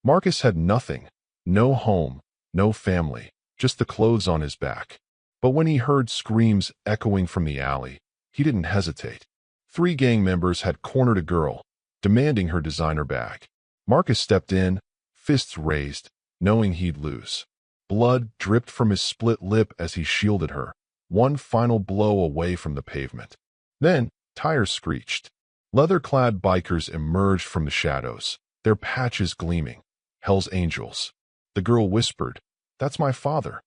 Marcus had nothing, no home, no family, just the clothes on his back. But when he heard screams echoing from the alley, he didn't hesitate. 3 gang members had cornered a girl, demanding her designer bag. Marcus stepped in, fists raised, knowing he'd lose. Blood dripped from his split lip as he shielded her, one final blow away from the pavement. Then, tires screeched. Leather-clad bikers emerged from the shadows, their patches gleaming. Hell's Angels. The girl whispered, "That's my father."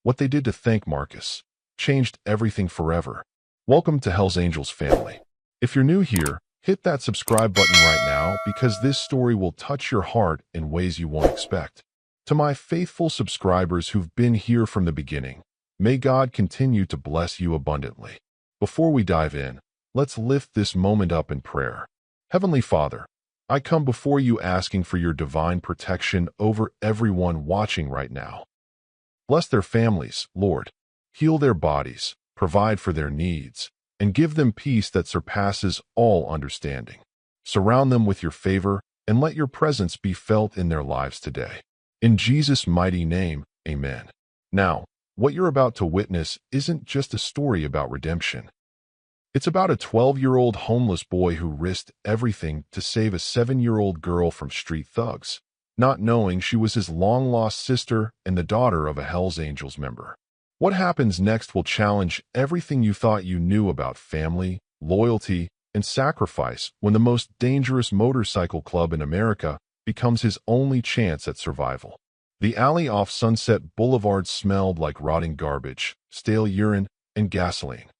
What they did to thank Marcus changed everything forever. Welcome to Hell's Angels family. If you're new here, hit that subscribe button right now because this story will touch your heart in ways you won't expect. To my faithful subscribers who've been here from the beginning, may God continue to bless you abundantly. Before we dive in, let's lift this moment up in prayer. Heavenly Father, I come before you asking for your divine protection over everyone watching right now. Bless their families, Lord. Heal their bodies, provide for their needs, and give them peace that surpasses all understanding. Surround them with your favor and let your presence be felt in their lives today. In Jesus' mighty name, amen. Now, what you're about to witness isn't just a story about redemption. It's about a 12-year-old homeless boy who risked everything to save a 7-year-old girl from street thugs, not knowing she was his long-lost sister and the daughter of a Hell's Angels member. What happens next will challenge everything you thought you knew about family, loyalty, and sacrifice when the most dangerous motorcycle club in America becomes his only chance at survival. The alley off Sunset Boulevard smelled like rotting garbage, stale urine, and gasoline.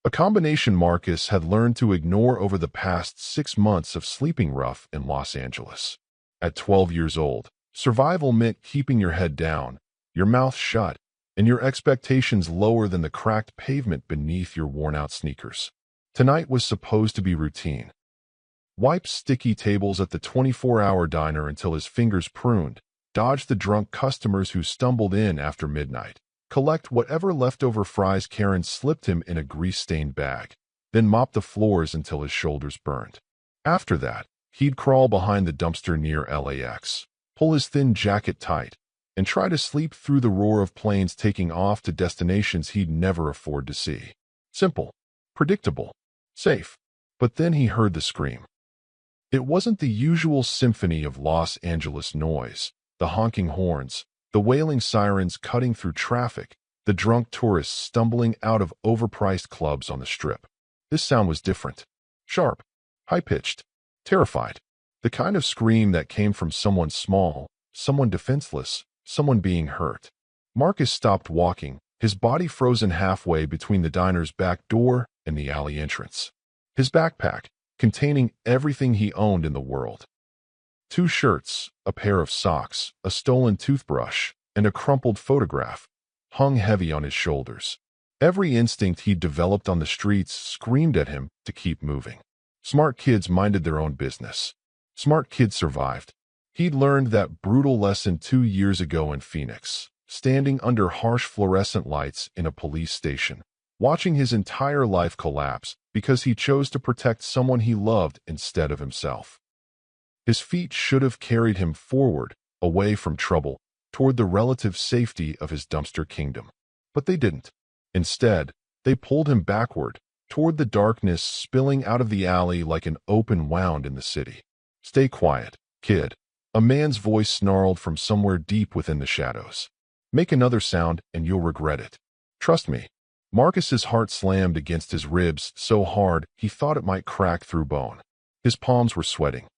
A combination Marcus had learned to ignore over the past 6 months of sleeping rough in Los Angeles. At 12 years old, survival meant keeping your head down, your mouth shut, and your expectations lower than the cracked pavement beneath your worn-out sneakers. Tonight was supposed to be routine. Wipe sticky tables at the 24-hour diner until his fingers pruned, dodge the drunk customers who stumbled in after midnight, collect whatever leftover fries Karen slipped him in a grease-stained bag, then mop the floors until his shoulders burned. After that, he'd crawl behind the dumpster near LAX, pull his thin jacket tight, and try to sleep through the roar of planes taking off to destinations he'd never afford to see. Simple, predictable, safe. But then he heard the scream. It wasn't the usual symphony of Los Angeles noise, the honking horns, the wailing sirens cutting through traffic, the drunk tourists stumbling out of overpriced clubs on the Strip. This sound was different. Sharp, high-pitched, terrified. The kind of scream that came from someone small, someone defenseless, someone being hurt. Marcus stopped walking, his body frozen halfway between the diner's back door and the alley entrance. His backpack, containing everything he owned in the world. 2 shirts, a pair of socks, a stolen toothbrush, and a crumpled photograph, hung heavy on his shoulders. Every instinct he'd developed on the streets screamed at him to keep moving. Smart kids minded their own business. Smart kids survived. He'd learned that brutal lesson 2 years ago in Phoenix, standing under harsh fluorescent lights in a police station, watching his entire life collapse because he chose to protect someone he loved instead of himself. His feet should have carried him forward, away from trouble, toward the relative safety of his dumpster kingdom. But they didn't. Instead, they pulled him backward, toward the darkness spilling out of the alley like an open wound in the city. "Stay quiet, kid." A man's voice snarled from somewhere deep within the shadows. "Make another sound and you'll regret it. Trust me." Marcus's heart slammed against his ribs so hard he thought it might crack through bone. His palms were sweating.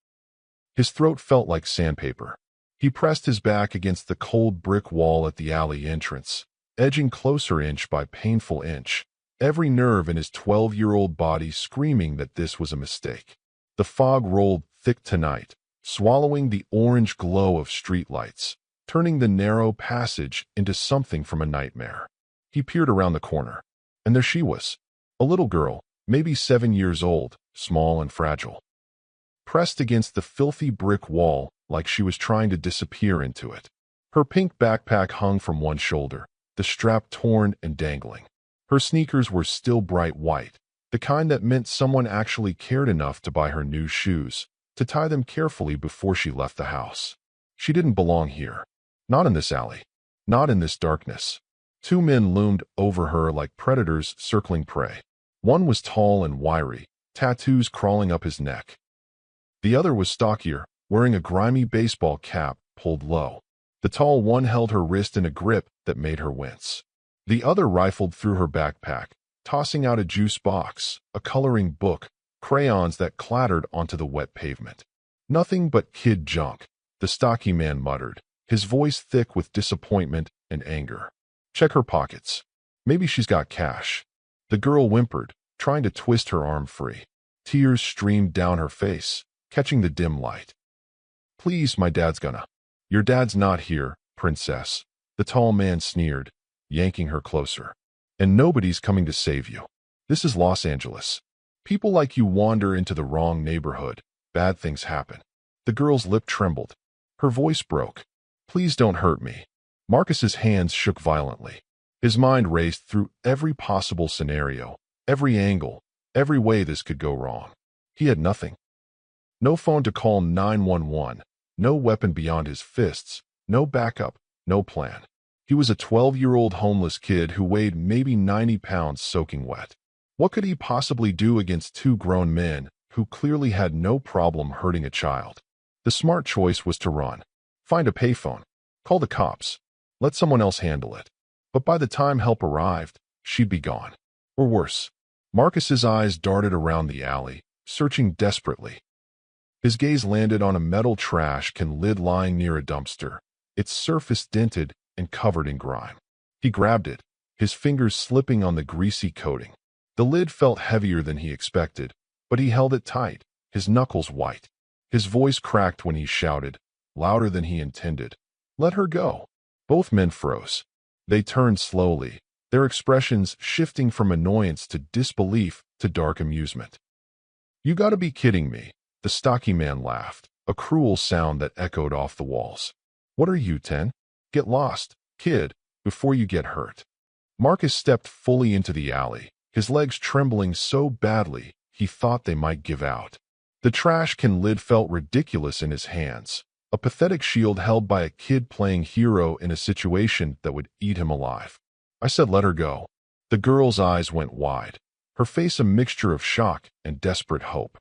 His throat felt like sandpaper. He pressed his back against the cold brick wall at the alley entrance, edging closer inch by painful inch, every nerve in his 12-year-old body screaming that this was a mistake. The fog rolled thick tonight, swallowing the orange glow of streetlights, turning the narrow passage into something from a nightmare. He peered around the corner, and there she was, a little girl, maybe 7 years old, small and fragile, pressed against the filthy brick wall like she was trying to disappear into it. Her pink backpack hung from one shoulder, the strap torn and dangling. Her sneakers were still bright white, the kind that meant someone actually cared enough to buy her new shoes, to tie them carefully before she left the house. She didn't belong here. Not in this alley. Not in this darkness. Two men loomed over her like predators circling prey. One was tall and wiry, tattoos crawling up his neck. The other was stockier, wearing a grimy baseball cap pulled low. The tall one held her wrist in a grip that made her wince. The other rifled through her backpack, tossing out a juice box, a coloring book, crayons that clattered onto the wet pavement. "Nothing but kid junk," the stocky man muttered, his voice thick with disappointment and anger. "Check her pockets. Maybe she's got cash." The girl whimpered, trying to twist her arm free. Tears streamed down her face, catching the dim light. "Please, my dad's gonna." "Your dad's not here, princess," the tall man sneered, yanking her closer. "And nobody's coming to save you. This is Los Angeles. People like you wander into the wrong neighborhood. Bad things happen." The girl's lip trembled. Her voice broke. "Please don't hurt me." Marcus's hands shook violently. His mind raced through every possible scenario, every angle, every way this could go wrong. He had nothing. No phone to call 911, no weapon beyond his fists, no backup, no plan. He was a 12-year-old homeless kid who weighed maybe 90 pounds soaking wet. What could he possibly do against two grown men who clearly had no problem hurting a child? The smart choice was to run. Find a payphone. Call the cops. Let someone else handle it. But by the time help arrived, she'd be gone. Or worse. Marcus's eyes darted around the alley, searching desperately. His gaze landed on a metal trash can lid lying near a dumpster, its surface dented and covered in grime. He grabbed it, his fingers slipping on the greasy coating. The lid felt heavier than he expected, but he held it tight, his knuckles white. His voice cracked when he shouted, louder than he intended, "Let her go." Both men froze. They turned slowly, their expressions shifting from annoyance to disbelief to dark amusement. "You gotta be kidding me," the stocky man laughed, a cruel sound that echoed off the walls. "What are you, 10? Get lost, kid, before you get hurt." Marcus stepped fully into the alley, his legs trembling so badly he thought they might give out. The trash can lid felt ridiculous in his hands, a pathetic shield held by a kid playing hero in a situation that would eat him alive. "I said let her go." The girl's eyes went wide, her face a mixture of shock and desperate hope.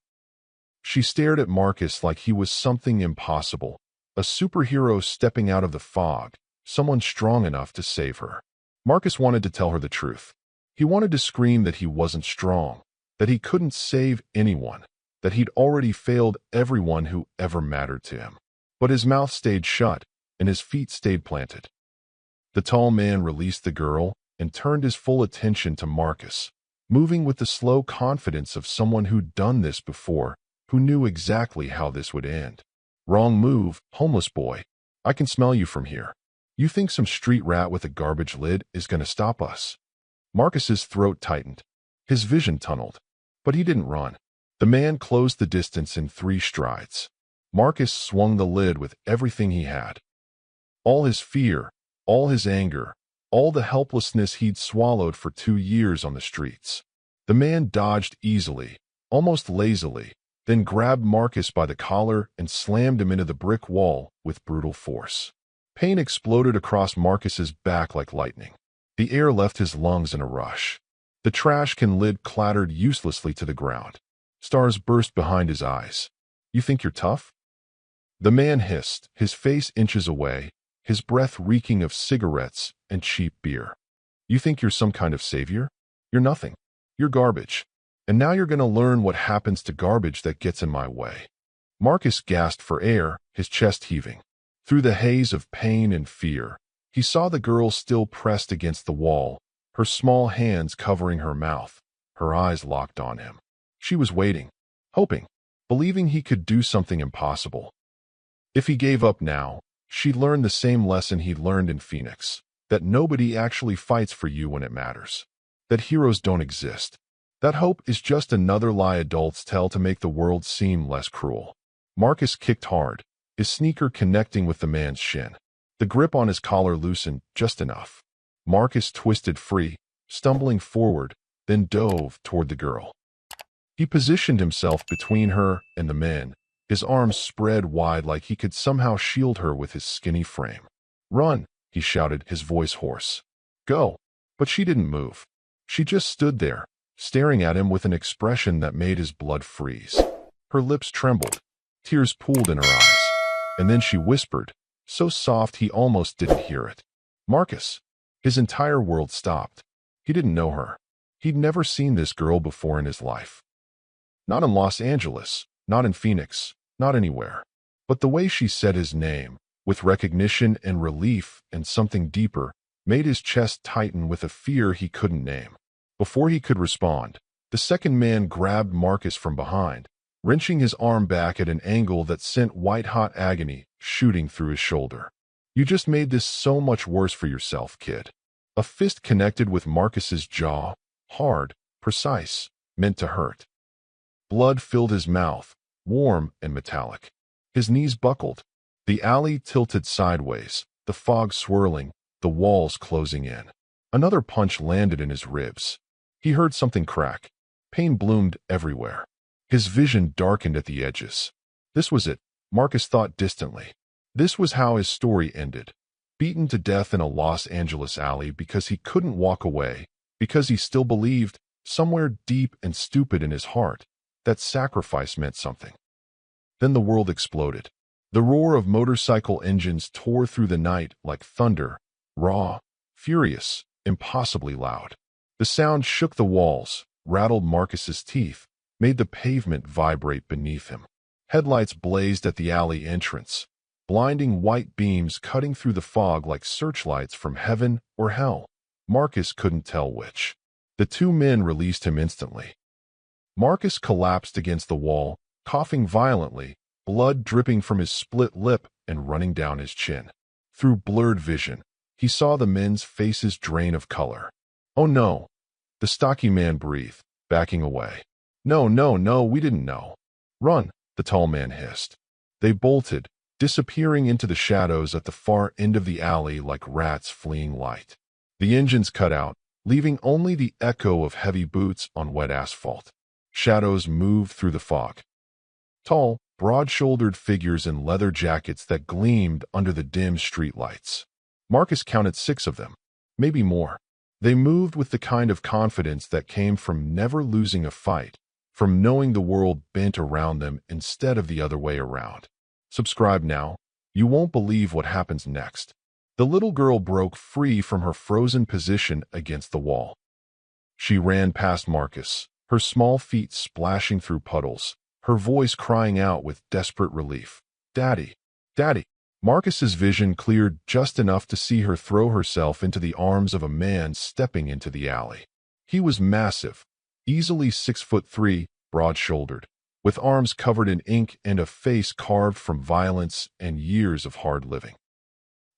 She stared at Marcus like he was something impossible, a superhero stepping out of the fog, someone strong enough to save her. Marcus wanted to tell her the truth. He wanted to scream that he wasn't strong, that he couldn't save anyone, that he'd already failed everyone who ever mattered to him. But his mouth stayed shut, and his feet stayed planted. The tall man released the girl and turned his full attention to Marcus, moving with the slow confidence of someone who'd done this before, who knew exactly how this would end. "Wrong move, homeless boy. I can smell you from here. You think some street rat with a garbage lid is going to stop us?" Marcus's throat tightened. His vision tunneled. But he didn't run. The man closed the distance in 3 strides. Marcus swung the lid with everything he had. All his fear, all his anger, all the helplessness he'd swallowed for 2 years on the streets. The man dodged easily, almost lazily, then grabbed Marcus by the collar and slammed him into the brick wall with brutal force. Pain exploded across Marcus's back like lightning. The air left his lungs in a rush. The trash can lid clattered uselessly to the ground. Stars burst behind his eyes. "You think you're tough?" The man hissed, his face inches away, his breath reeking of cigarettes and cheap beer. "You think you're some kind of savior? You're nothing. You're garbage. And now you're going to learn what happens to garbage that gets in my way." Marcus gasped for air, his chest heaving. Through the haze of pain and fear, he saw the girl still pressed against the wall, her small hands covering her mouth, her eyes locked on him. She was waiting, hoping, believing he could do something impossible. If he gave up now, she'd learn the same lesson he'd learned in Phoenix, that nobody actually fights for you when it matters, that heroes don't exist, that hope is just another lie adults tell to make the world seem less cruel. Marcus kicked hard, his sneaker connecting with the man's shin. The grip on his collar loosened just enough. Marcus twisted free, stumbling forward, then dove toward the girl. He positioned himself between her and the men, His arms spread wide like he could somehow shield her with his skinny frame. "Run!" he shouted, his voice hoarse. "Go!" But she didn't move. She just stood there, staring at him with an expression that made his blood freeze. Her lips trembled. Tears pooled in her eyes. And then she whispered, so soft he almost didn't hear it. "Marcus." His entire world stopped. He didn't know her. He'd never seen this girl before in his life. Not in Los Angeles, not in Phoenix, not anywhere. But the way she said his name, with recognition and relief and something deeper, made his chest tighten with a fear he couldn't name. Before he could respond, the second man grabbed Marcus from behind, wrenching his arm back at an angle that sent white-hot agony shooting through his shoulder. "You just made this so much worse for yourself, kid." A fist connected with Marcus's jaw, hard, precise, meant to hurt. Blood filled his mouth, warm and metallic. His knees buckled. The alley tilted sideways, the fog swirling, the walls closing in. Another punch landed in his ribs. He heard something crack. Pain bloomed everywhere. His vision darkened at the edges. This was it, Marcus thought distantly. This was how his story ended. Beaten to death in a Los Angeles alley because he couldn't walk away, because he still believed, somewhere deep and stupid in his heart, that sacrifice meant something. Then the world exploded. The roar of motorcycle engines tore through the night like thunder, raw, furious, impossibly loud. The sound shook the walls, rattled Marcus's teeth, made the pavement vibrate beneath him. Headlights blazed at the alley entrance, blinding white beams cutting through the fog like searchlights from heaven or hell. Marcus couldn't tell which. The two men released him instantly. Marcus collapsed against the wall, coughing violently, blood dripping from his split lip and running down his chin. Through blurred vision, he saw the men's faces drain of color. "Oh no!" The stocky man breathed, backing away. No, we didn't know." "Run!" the tall man hissed. They bolted, disappearing into the shadows at the far end of the alley like rats fleeing light. The engines cut out, leaving only the echo of heavy boots on wet asphalt. Shadows moved through the fog. Tall, broad-shouldered figures in leather jackets that gleamed under the dim streetlights. Marcus counted 6 of them, maybe more. They moved with the kind of confidence that came from never losing a fight, from knowing the world bent around them instead of the other way around. Subscribe now. You won't believe what happens next. The little girl broke free from her frozen position against the wall. She ran past Marcus, her small feet splashing through puddles, her voice crying out with desperate relief. "Daddy! Daddy!" Marcus's vision cleared just enough to see her throw herself into the arms of a man stepping into the alley. He was massive, easily 6'3", broad-shouldered, with arms covered in ink and a face carved from violence and years of hard living.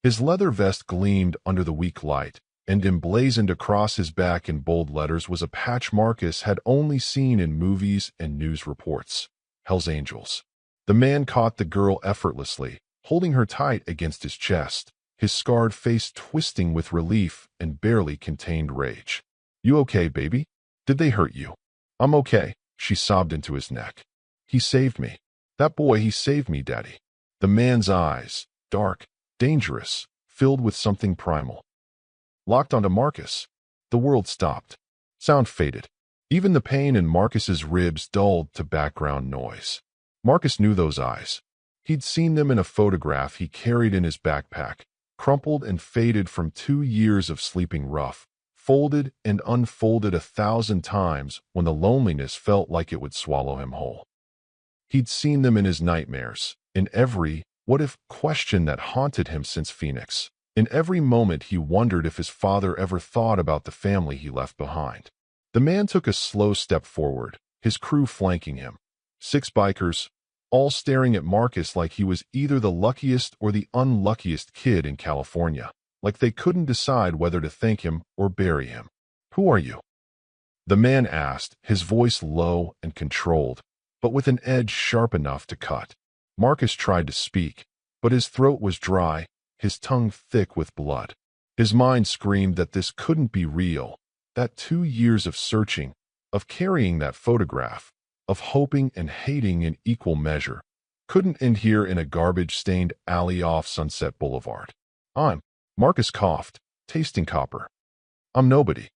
His leather vest gleamed under the weak light, and emblazoned across his back in bold letters was a patch Marcus had only seen in movies and news reports. Hell's Angels. The man caught the girl effortlessly, holding her tight against his chest, his scarred face twisting with relief and barely contained rage. "You okay, baby? Did they hurt you?" "I'm okay," she sobbed into his neck. "He saved me. That boy, he saved me, Daddy." The man's eyes, dark, dangerous, filled with something primal. Locked onto Marcus. The world stopped. Sound faded. Even the pain in Marcus's ribs dulled to background noise. Marcus knew those eyes. He'd seen them in a photograph he carried in his backpack, crumpled and faded from 2 years of sleeping rough, folded and unfolded 1,000 times when the loneliness felt like it would swallow him whole. He'd seen them in his nightmares, in every what-if question that haunted him since Phoenix. In every moment he wondered if his father ever thought about the family he left behind. The man took a slow step forward, his crew flanking him. 6 bikers, all staring at Marcus like he was either the luckiest or the unluckiest kid in California, like they couldn't decide whether to thank him or bury him. "Who are you?" the man asked, his voice low and controlled, but with an edge sharp enough to cut. Marcus tried to speak, but his throat was dry, his tongue thick with blood. His mind screamed that this couldn't be real, that 2 years of searching, of carrying that photograph, of hoping and hating in equal measure, couldn't end here in a garbage-stained alley off Sunset Boulevard. I'm, Marcus coughed, tasting copper. I'm nobody.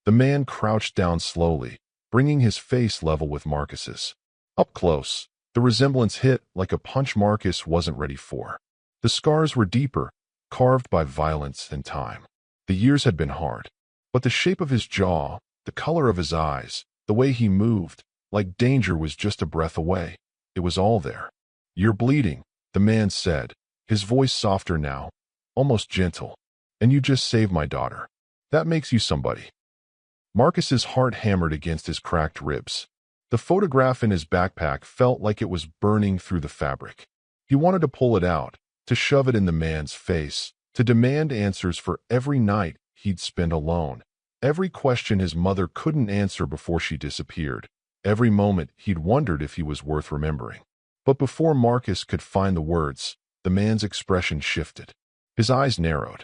The man crouched down slowly, bringing his face level with Marcus's. Up close, the resemblance hit like a punch Marcus wasn't ready for. The scars were deeper, carved by violence and time. The years had been hard, but the shape of his jaw, the color of his eyes, the way he moved, like danger was just a breath away. It was all there. You're bleeding, the man said, his voice softer now, almost gentle. And you just saved my daughter. That makes you somebody. Marcus's heart hammered against his cracked ribs. The photograph in his backpack felt like it was burning through the fabric. He wanted to pull it out, to shove it in the man's face, to demand answers for every night he'd spent alone, every question his mother couldn't answer before she disappeared, every moment he'd wondered if he was worth remembering. But before Marcus could find the words, the man's expression shifted. His eyes narrowed.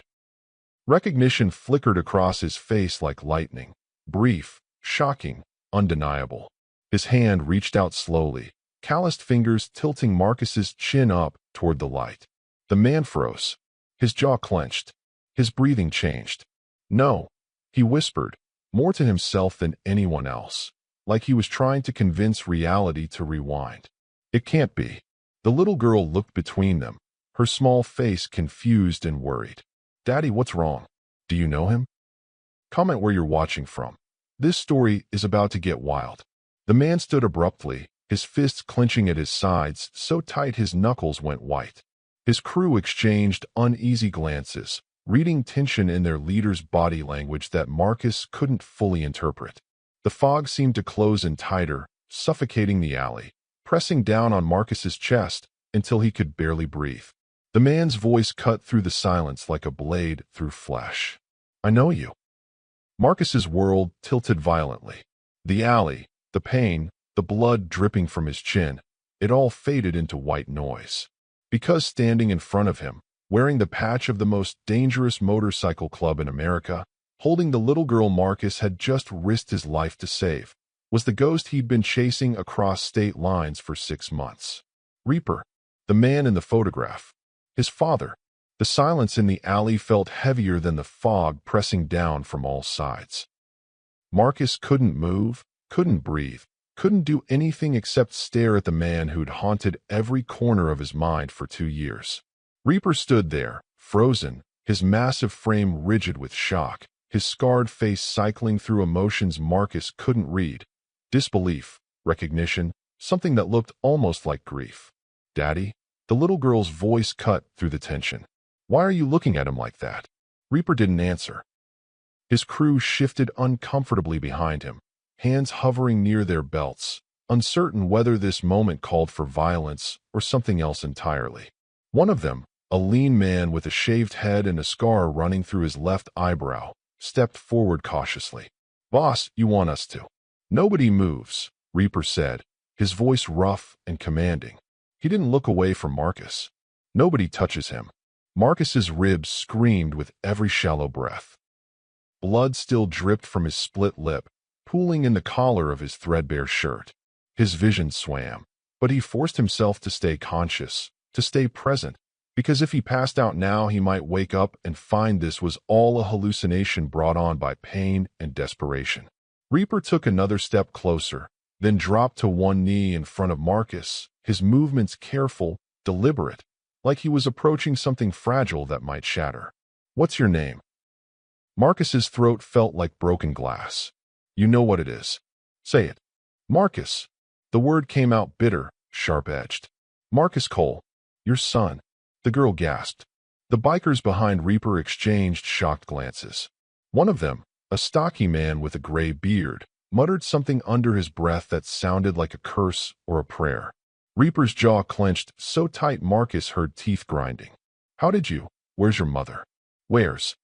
Recognition flickered across his face like lightning, brief, shocking, undeniable. His hand reached out slowly, calloused fingers tilting Marcus's chin up toward the light. The man froze. His jaw clenched. His breathing changed. No, he whispered, more to himself than anyone else, like he was trying to convince reality to rewind. It can't be. The little girl looked between them, her small face confused and worried. Daddy, what's wrong? Do you know him? Comment where you're watching from. This story is about to get wild. The man stood abruptly, his fists clenching at his sides so tight his knuckles went white. His crew exchanged uneasy glances, reading tension in their leader's body language that Marcus couldn't fully interpret. The fog seemed to close in tighter, suffocating the alley, pressing down on Marcus's chest until he could barely breathe. The man's voice cut through the silence like a blade through flesh. I know you. Marcus's world tilted violently. The alley, the pain, the blood dripping from his chin, it all faded into white noise. Because standing in front of him, wearing the patch of the most dangerous motorcycle club in America, holding the little girl Marcus had just risked his life to save, was the ghost he'd been chasing across state lines for 6 months. Reaper, the man in the photograph. His father. The silence in the alley felt heavier than the fog pressing down from all sides. Marcus couldn't move, couldn't breathe, couldn't do anything except stare at the man who'd haunted every corner of his mind for 2 years. Reaper stood there, frozen, his massive frame rigid with shock, his scarred face cycling through emotions Marcus couldn't read. Disbelief, recognition, something that looked almost like grief. Daddy? The little girl's voice cut through the tension. Why are you looking at him like that? Reaper didn't answer. His crew shifted uncomfortably behind him, hands hovering near their belts, uncertain whether this moment called for violence or something else entirely. One of them, a lean man with a shaved head and a scar running through his left eyebrow, stepped forward cautiously. Boss, you want us to? Nobody moves, Reaper said, his voice rough and commanding. He didn't look away from Marcus. Nobody touches him. Marcus's ribs screamed with every shallow breath. Blood still dripped from his split lip, pooling in the collar of his threadbare shirt. His vision swam, but he forced himself to stay conscious, to stay present, because if he passed out now he might wake up and find this was all a hallucination brought on by pain and desperation. Reaper took another step closer, then dropped to one knee in front of Marcus, his movements careful, deliberate, like he was approaching something fragile that might shatter. What's your name? Marcus's throat felt like broken glass. You know what it is. Say it. Marcus. The word came out bitter, sharp-edged. Marcus Cole. Your son. The girl gasped. The bikers behind Reaper exchanged shocked glances. One of them, a stocky man with a gray beard, muttered something under his breath that sounded like a curse or a prayer. Reaper's jaw clenched so tight Marcus heard teeth grinding. How did you? Where's your mother? Where's?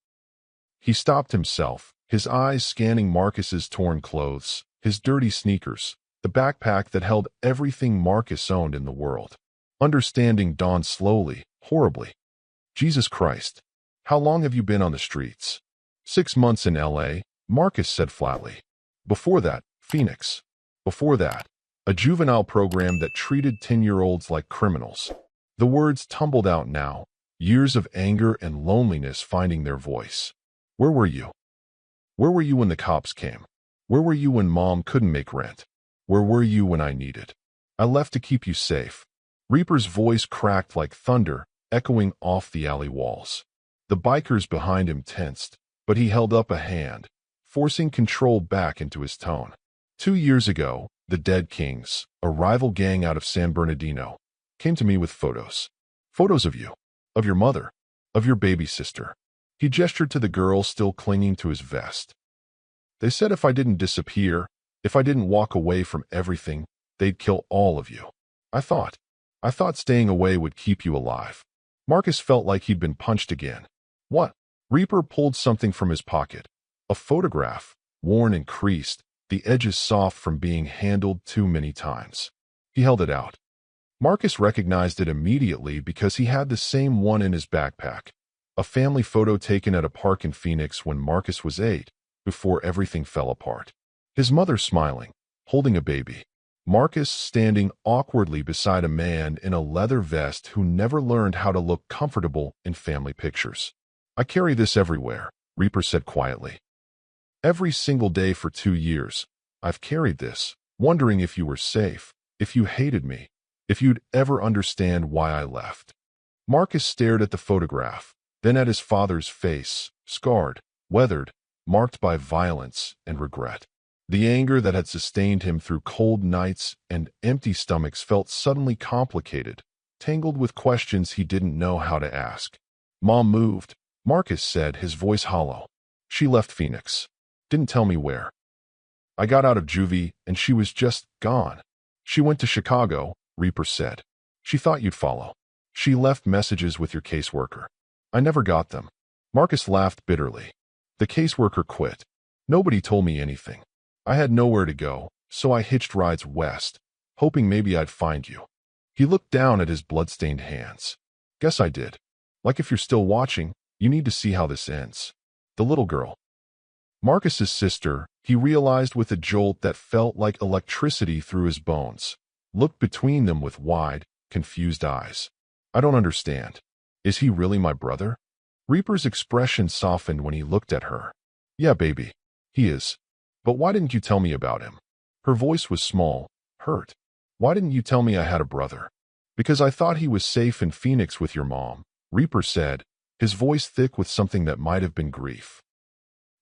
He stopped himself, his eyes scanning Marcus's torn clothes, his dirty sneakers, the backpack that held everything Marcus owned in the world. Understanding dawned slowly, horribly. Jesus Christ. How long have you been on the streets? 6 months in L.A., Marcus said flatly. Before that, Phoenix. Before that, a juvenile program that treated 10-year-olds like criminals. The words tumbled out now, years of anger and loneliness finding their voice. Where were you? Where were you when the cops came? Where were you when Mom couldn't make rent? Where were you when I needed? I left to keep you safe. Reaper's voice cracked like thunder, echoing off the alley walls. The bikers behind him tensed, but he held up a hand, forcing control back into his tone. 2 years ago, the Dead Kings, a rival gang out of San Bernardino, came to me with photos. Photos of you, of your mother, of your baby sister. He gestured to the girl still clinging to his vest. They said if I didn't disappear, if I didn't walk away from everything, they'd kill all of you. I thought staying away would keep you alive. Marcus felt like he'd been punched again. What? Reaper pulled something from his pocket. A photograph, worn and creased, the edges soft from being handled too many times. He held it out. Marcus recognized it immediately because he had the same one in his backpack. A family photo taken at a park in Phoenix when Marcus was 8, before everything fell apart. His mother smiling, holding a baby. Marcus standing awkwardly beside a man in a leather vest who never learned how to look comfortable in family pictures. I carry this everywhere, Reaper said quietly. Every single day for 2 years, I've carried this, wondering if you were safe, if you hated me, if you'd ever understand why I left. Marcus stared at the photograph, then at his father's face, scarred, weathered, marked by violence and regret. The anger that had sustained him through cold nights and empty stomachs felt suddenly complicated, tangled with questions he didn't know how to ask. Mom moved, Marcus said, his voice hollow. She left Phoenix. Didn't tell me where. I got out of juvie and she was just gone. She went to Chicago, Reaper said. She thought you'd follow. She left messages with your caseworker. I never got them. Marcus laughed bitterly. The caseworker quit. Nobody told me anything. I had nowhere to go, so I hitched rides west, hoping maybe I'd find you. He looked down at his blood-stained hands. Guess I did. Like if you're still watching, you need to see how this ends. The little girl. Marcus's sister, he realized with a jolt that felt like electricity through his bones, looked between them with wide, confused eyes. I don't understand. Is he really my brother? Reaper's expression softened when he looked at her. Yeah, baby. He is. But why didn't you tell me about him? Her voice was small, hurt. Why didn't you tell me I had a brother? Because I thought he was safe in Phoenix with your mom, Reaper said, his voice thick with something that might have been grief.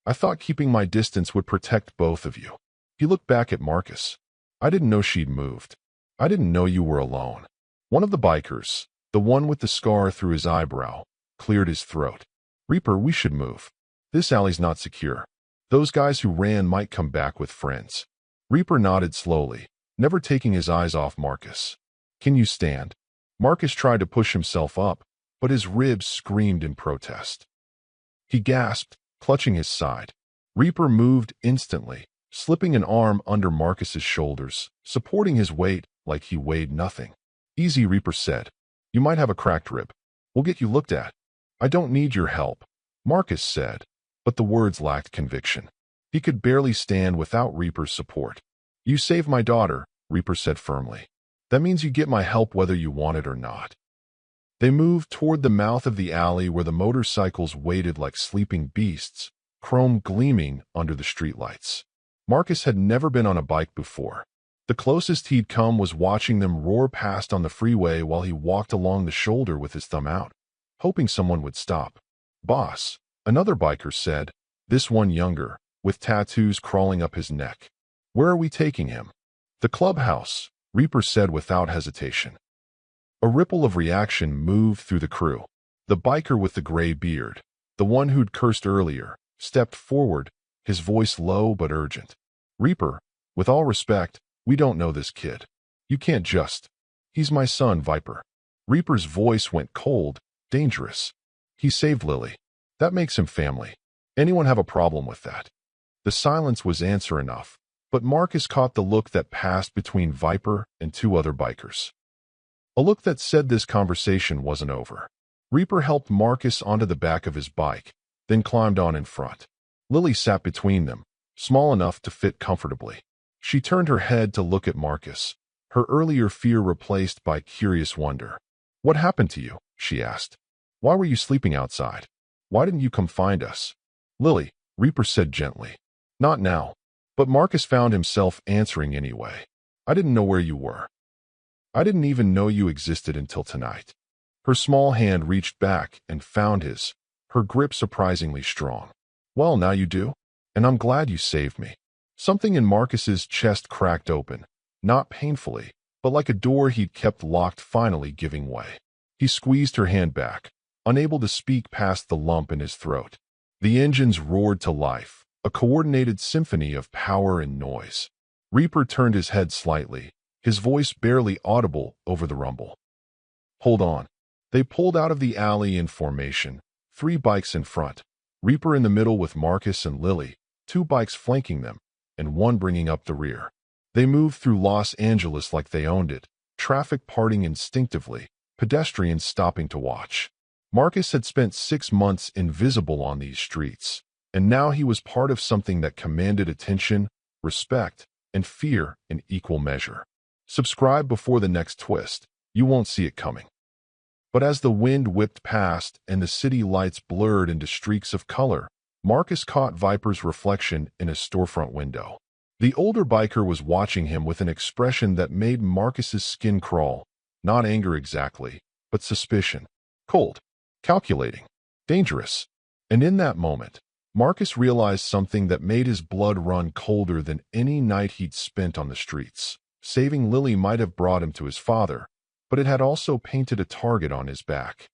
I thought keeping my distance would protect both of you. He looked back at Marcus. I didn't know she'd moved. I didn't know you were alone. One of the bikers, the one with the scar through his eyebrow, cleared his throat. Reaper, we should move. This alley's not secure. Those guys who ran might come back with friends. Reaper nodded slowly, never taking his eyes off Marcus. Can you stand? Marcus tried to push himself up, but his ribs screamed in protest. He gasped, clutching his side. Reaper moved instantly, slipping an arm under Marcus's shoulders, supporting his weight like he weighed nothing. Easy, Reaper said. You might have a cracked rib. We'll get you looked at. I don't need your help, Marcus said, but the words lacked conviction. He could barely stand without Reaper's support. You saved my daughter, Reaper said firmly. That means you get my help whether you want it or not. They moved toward the mouth of the alley where the motorcycles waited like sleeping beasts, chrome gleaming under the streetlights. Marcus had never been on a bike before. The closest he'd come was watching them roar past on the freeway while he walked along the shoulder with his thumb out, hoping someone would stop. Boss, another biker said, this one younger, with tattoos crawling up his neck. Where are we taking him? The clubhouse, Reaper said without hesitation. A ripple of reaction moved through the crew. The biker with the gray beard, the one who'd cursed earlier, stepped forward, his voice low but urgent. Reaper, with all respect, we don't know this kid. You can't just. He's my son, Viper. Reaper's voice went cold, dangerous. He saved Lily. That makes him family. Anyone have a problem with that? The silence was answer enough, but Marcus caught the look that passed between Viper and 2 other bikers. A look that said this conversation wasn't over. Reaper helped Marcus onto the back of his bike, then climbed on in front. Lily sat between them, small enough to fit comfortably. She turned her head to look at Marcus, her earlier fear replaced by curious wonder. "What happened to you?" she asked. "Why were you sleeping outside? Why didn't you come find us?" "Lily," Reaper said gently. "Not now." But Marcus found himself answering anyway. "I didn't know where you were. I didn't even know you existed until tonight." Her small hand reached back and found his, her grip surprisingly strong. "Well, now you do, and I'm glad you saved me." Something in Marcus's chest cracked open, not painfully, but like a door he'd kept locked finally giving way. He squeezed her hand back, unable to speak past the lump in his throat. The engines roared to life, a coordinated symphony of power and noise. Reaper turned his head slightly, his voice barely audible over the rumble. "Hold on." They pulled out of the alley in formation, 3 bikes in front, Reaper in the middle with Marcus and Lily, 2 bikes flanking them, and 1 bringing up the rear. They moved through Los Angeles like they owned it, traffic parting instinctively, pedestrians stopping to watch. Marcus had spent 6 months invisible on these streets, and now he was part of something that commanded attention, respect, and fear in equal measure. Subscribe before the next twist. You won't see it coming. But as the wind whipped past and the city lights blurred into streaks of color, Marcus caught Viper's reflection in a storefront window. The older biker was watching him with an expression that made Marcus's skin crawl. Not anger exactly, but suspicion. Cold, calculating, dangerous. And in that moment, Marcus realized something that made his blood run colder than any night he'd spent on the streets. Saving Lily might have brought him to his father, but it had also painted a target on his back.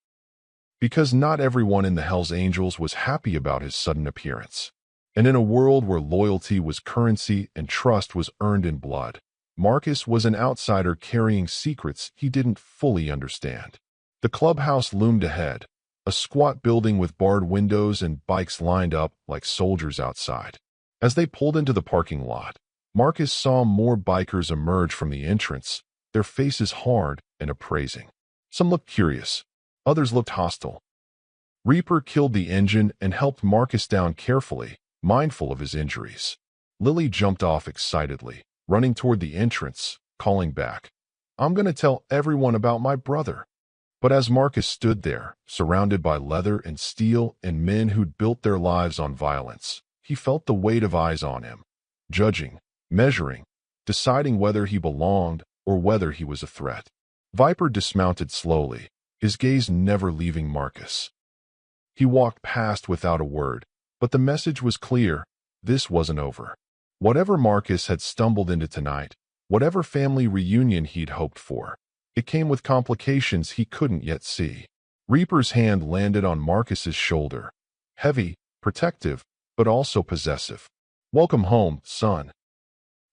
Because not everyone in the Hells Angels was happy about his sudden appearance. And in a world where loyalty was currency and trust was earned in blood, Marcus was an outsider carrying secrets he didn't fully understand. The clubhouse loomed ahead, a squat building with barred windows and bikes lined up like soldiers outside. As they pulled into the parking lot, Marcus saw more bikers emerge from the entrance, their faces hard and appraising. Some looked curious, others looked hostile. Reaper killed the engine and helped Marcus down carefully, mindful of his injuries. Lily jumped off excitedly, running toward the entrance, calling back, "I'm going to tell everyone about my brother." But as Marcus stood there, surrounded by leather and steel and men who'd built their lives on violence, he felt the weight of eyes on him, judging, measuring, deciding whether he belonged or whether he was a threat. Viper dismounted slowly, his gaze never leaving Marcus. He walked past without a word, but the message was clear: this wasn't over. Whatever Marcus had stumbled into tonight, whatever family reunion he'd hoped for, it came with complications he couldn't yet see. Reaper's hand landed on Marcus's shoulder, heavy, protective, but also possessive. "Welcome home, son."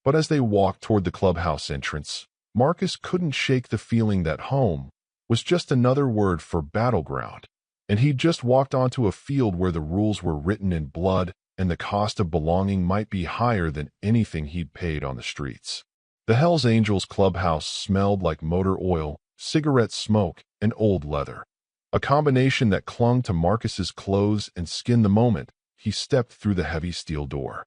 But as they walked toward the clubhouse entrance, Marcus couldn't shake the feeling that home was just another word for battleground, and he'd just walked onto a field where the rules were written in blood and the cost of belonging might be higher than anything he'd paid on the streets. The Hells Angels clubhouse smelled like motor oil, cigarette smoke, and old leather, a combination that clung to Marcus's clothes and skin the moment he stepped through the heavy steel door.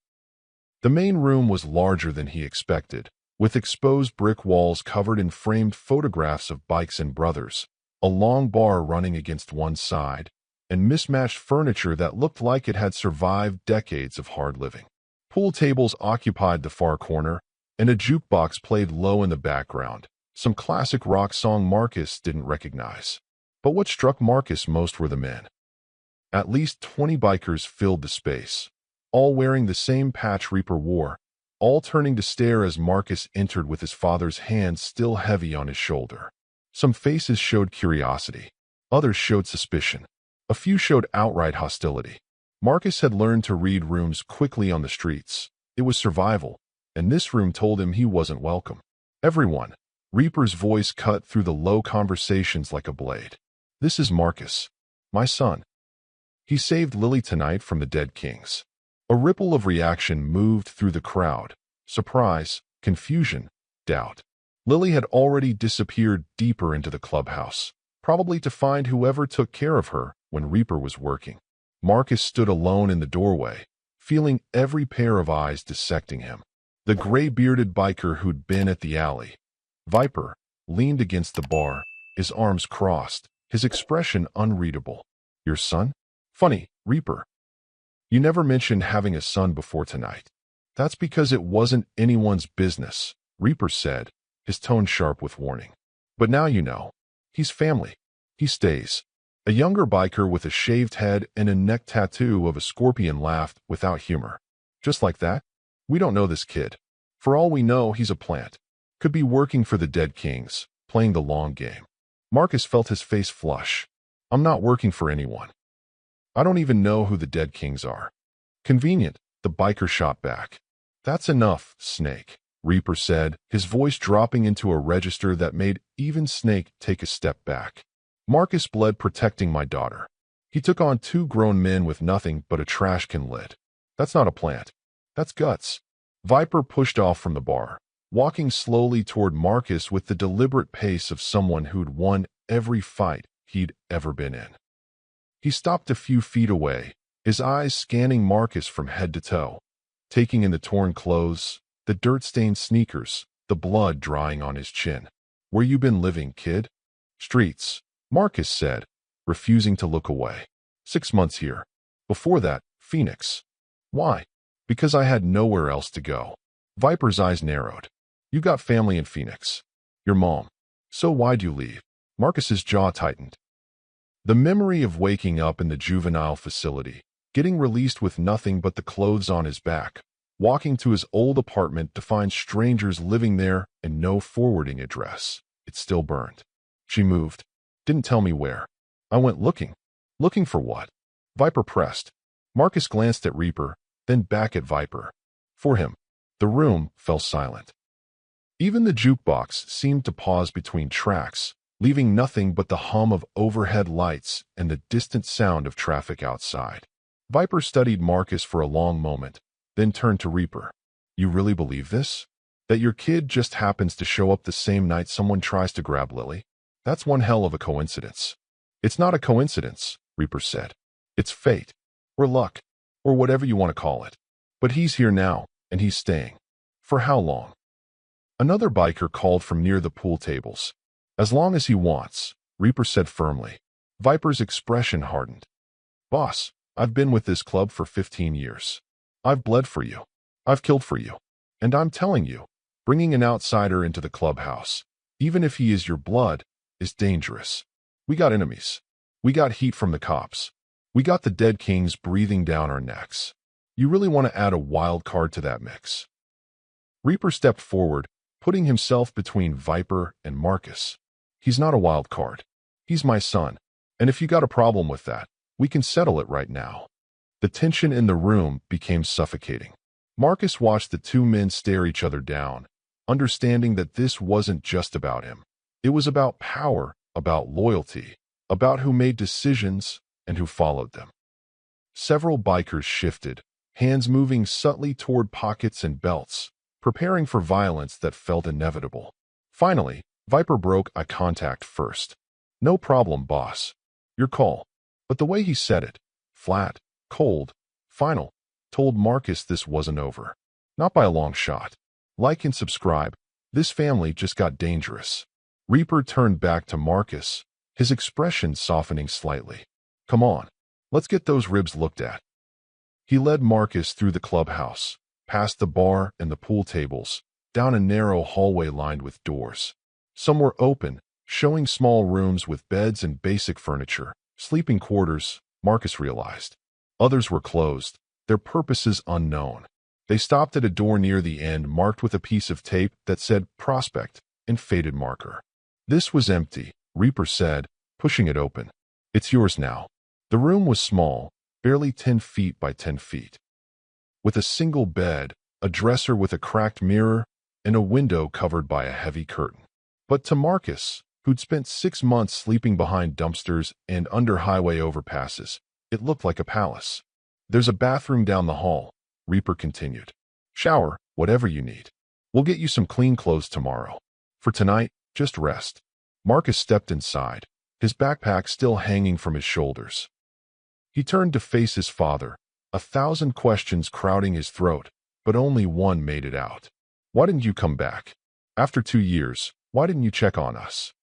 The main room was larger than he expected, with exposed brick walls covered in framed photographs of bikes and brothers, a long bar running against one side, and mismatched furniture that looked like it had survived decades of hard living. Pool tables occupied the far corner, and a jukebox played low in the background, some classic rock song Marcus didn't recognize. But what struck Marcus most were the men. At least 20 bikers filled the space, all wearing the same patch Reaper wore, all turning to stare as Marcus entered with his father's hand still heavy on his shoulder. Some faces showed curiosity, others showed suspicion, a few showed outright hostility. Marcus had learned to read rooms quickly on the streets. It was survival, and this room told him he wasn't welcome. "Everyone," Reaper's voice cut through the low conversations like a blade. "This is Marcus, my son. He saved Lily tonight from the dead kings." A ripple of reaction moved through the crowd. Surprise, confusion, doubt. Lily had already disappeared deeper into the clubhouse, probably to find whoever took care of her when Reaper was working. Marcus stood alone in the doorway, feeling every pair of eyes dissecting him. the gray-bearded biker who'd been at the alley. Viper leaned against the bar, his arms crossed, his expression unreadable. Your son? Funny, Reaper. You never mentioned having a son before tonight. That's because it wasn't anyone's business, Reaper said, his tone sharp with warning. But now you know. He's family. He stays. A younger biker with a shaved head and a neck tattoo of a scorpion laughed without humor. Just like that? We don't know this kid. For all we know, he's a plant. Could be working for the Dead Kings, playing the long game. Marcus felt his face flush. I'm not working for anyone. I don't even know who the Dead Kings are. Convenient, the biker shot back. That's enough, Snake, Reaper said, his voice dropping into a register that made even Snake take a step back. Marcus bled protecting my daughter. He took on 2 grown men with nothing but a trash can lid. That's not a plant. That's guts. Viper pushed off from the bar, walking slowly toward Marcus with the deliberate pace of someone who'd won every fight he'd ever been in. He stopped a few feet away, his eyes scanning Marcus from head to toe, taking in the torn clothes, the dirt-stained sneakers, the blood drying on his chin. Where you been living, kid? Streets, Marcus said, refusing to look away. 6 months here. Before that, Phoenix. Why? Because I had nowhere else to go. Viper's eyes narrowed. You got family in Phoenix. Your mom. So why'd you leave? Marcus's jaw tightened. The memory of waking up in the juvenile facility, getting released with nothing but the clothes on his back, walking to his old apartment to find strangers living there and no forwarding address. It still burned. She moved. Didn't tell me where. I went looking. Looking for what? Viper pressed. Marcus glanced at Reaper, then back at Viper. For him. The room fell silent. Even the jukebox seemed to pause between tracks, leaving nothing but the hum of overhead lights and the distant sound of traffic outside. Viper studied Marcus for a long moment, then turned to Reaper. You really believe this? That your kid just happens to show up the same night someone tries to grab Lily? That's one hell of a coincidence. It's not a coincidence, Reaper said. It's fate, or luck, or whatever you want to call it. But he's here now, and he's staying. For how long? Another biker called from near the pool tables. As long as he wants, Reaper said firmly. Viper's expression hardened. Boss, I've been with this club for 15 years. I've bled for you. I've killed for you. And I'm telling you, bringing an outsider into the clubhouse, even if he is your blood, is dangerous. We got enemies. We got heat from the cops. We got the Dead Kings breathing down our necks. You really want to add a wild card to that mix? Reaper stepped forward, putting himself between Viper and Marcus. He's not a wild card. He's my son. And if you got a problem with that, we can settle it right now. The tension in the room became suffocating. Marcus watched the 2 men stare each other down, understanding that this wasn't just about him. It was about power, about loyalty, about who made decisions and who followed them. Several bikers shifted, hands moving subtly toward pockets and belts, preparing for violence that felt inevitable. Finally, Viper broke eye contact first. No problem, boss. Your call. But the way he said it, flat, cold, final, told Marcus this wasn't over. Not by a long shot. Like and subscribe. This family just got dangerous. Reaper turned back to Marcus, his expression softening slightly. Come on, let's get those ribs looked at. He led Marcus through the clubhouse, past the bar and the pool tables, down a narrow hallway lined with doors. Some were open, showing small rooms with beds and basic furniture, sleeping quarters, Marcus realized. Others were closed, their purposes unknown. They stopped at a door near the end marked with a piece of tape that said Prospect in faded marker. This was empty, Reaper said, pushing it open. It's yours now. The room was small, barely 10 feet by 10 feet. With a single bed, a dresser with a cracked mirror, and a window covered by a heavy curtain. But to Marcus, who'd spent 6 months sleeping behind dumpsters and under highway overpasses, it looked like a palace. There's a bathroom down the hall, Reaper continued. Shower, whatever you need. We'll get you some clean clothes tomorrow. For tonight, just rest. Marcus stepped inside, his backpack still hanging from his shoulders. He turned to face his father, 1,000 questions crowding his throat, but only one made it out. Why didn't you come back? After 2 years, why didn't you check on us?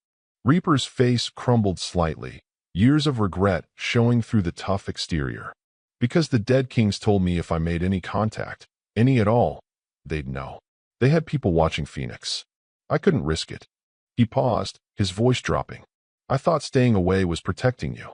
Reaper's face crumbled slightly, years of regret showing through the tough exterior. Because the dead kings told me if I made any contact, any at all, they'd know. They had people watching Phoenix. I couldn't risk it. He paused, his voice dropping. I thought staying away was protecting you.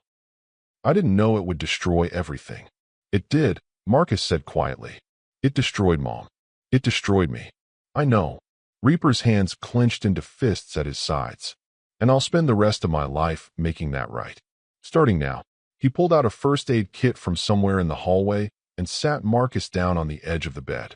I didn't know it would destroy everything. It did, Marcus said quietly. It destroyed Mom. It destroyed me. I know. Reaper's hands clenched into fists at his sides. And I'll spend the rest of my life making that right. Starting now. He pulled out a first aid kit from somewhere in the hallway and sat Marcus down on the edge of the bed.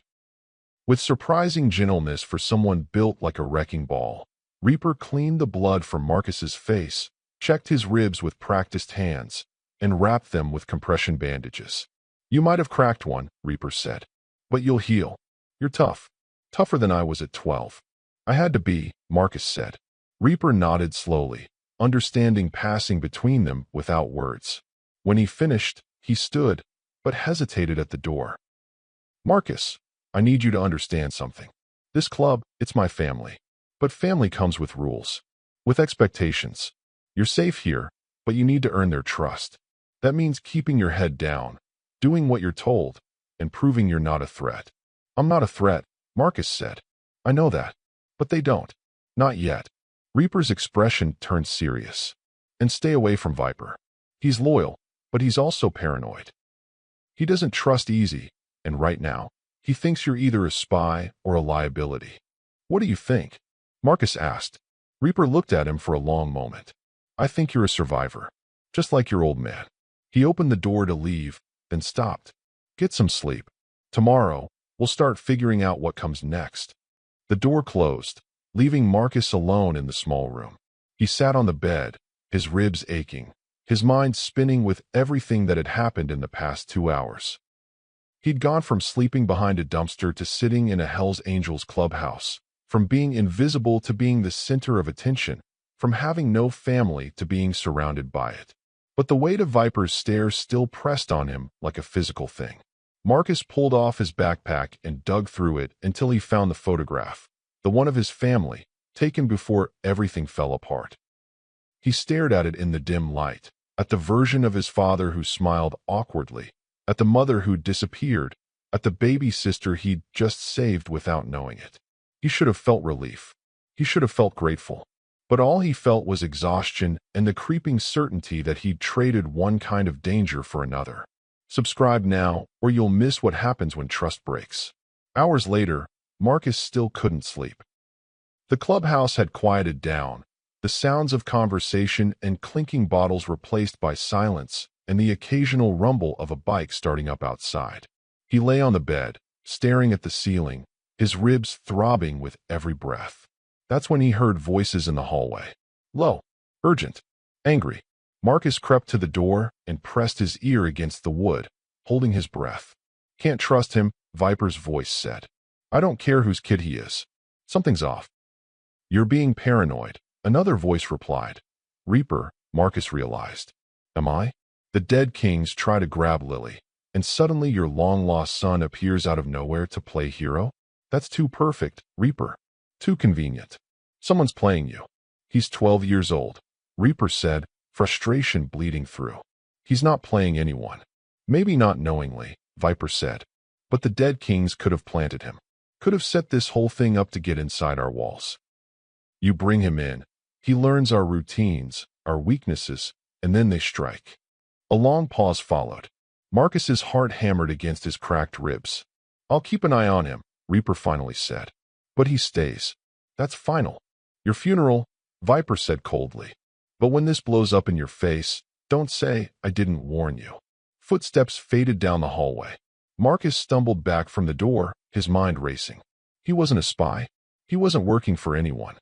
With surprising gentleness for someone built like a wrecking ball, Reaper cleaned the blood from Marcus's face, checked his ribs with practiced hands, and wrapped them with compression bandages. You might have cracked one, Reaper said, but you'll heal. You're tough. Tougher than I was at 12. I had to be, Marcus said. Reaper nodded slowly, understanding passing between them without words. When he finished, he stood, but hesitated at the door. Marcus, I need you to understand something. This club, it's my family. But family comes with rules. With expectations. You're safe here, but you need to earn their trust. That means keeping your head down, doing what you're told, and proving you're not a threat. I'm not a threat, Marcus said. I know that. But they don't. Not yet. Reaper's expression turned serious. And stay away from Viper. He's loyal, but he's also paranoid. He doesn't trust easy, and right now, he thinks you're either a spy or a liability. What do you think? Marcus asked. Reaper looked at him for a long moment. I think you're a survivor. Just like your old man. He opened the door to leave, then stopped. Get some sleep. Tomorrow, we'll start figuring out what comes next. The door closed, leaving Marcus alone in the small room. He sat on the bed, his ribs aching, his mind spinning with everything that had happened in the past 2 hours. He'd gone from sleeping behind a dumpster to sitting in a Hells Angels clubhouse, from being invisible to being the center of attention, from having no family to being surrounded by it. But the weight of Viper's stare still pressed on him like a physical thing. Marcus pulled off his backpack and dug through it until he found the photograph, the one of his family, taken before everything fell apart. He stared at it in the dim light, at the version of his father who smiled awkwardly, at the mother who disappeared, at the baby sister he'd just saved without knowing it. He should have felt relief. He should have felt grateful. But all he felt was exhaustion and the creeping certainty that he'd traded one kind of danger for another. Subscribe now, or you'll miss what happens when trust breaks. Hours later, Marcus still couldn't sleep. The clubhouse had quieted down, the sounds of conversation and clinking bottles replaced by silence and the occasional rumble of a bike starting up outside. He lay on the bed, staring at the ceiling, his ribs throbbing with every breath. That's when he heard voices in the hallway. Low, urgent, angry. Marcus crept to the door and pressed his ear against the wood, holding his breath. Can't trust him, Viper's voice said. I don't care whose kid he is. Something's off. You're being paranoid, another voice replied. Reaper, Marcus realized. Am I? The dead kings try to grab Lily, and suddenly your long-lost son appears out of nowhere to play hero? That's too perfect, Reaper. Too convenient. Someone's playing you. He's 12 years old, Reaper said, frustration bleeding through. He's not playing anyone. Maybe not knowingly, Viper said. But the dead kings could have planted him. Could have set this whole thing up to get inside our walls. You bring him in. He learns our routines, our weaknesses, and then they strike. A long pause followed. Marcus's heart hammered against his cracked ribs. I'll keep an eye on him, Reaper finally said. But he stays. That's final. Your funeral, Viper said coldly. But when this blows up in your face, don't say, I didn't warn you. Footsteps faded down the hallway. Marcus stumbled back from the door, his mind racing. He wasn't a spy. He wasn't working for anyone.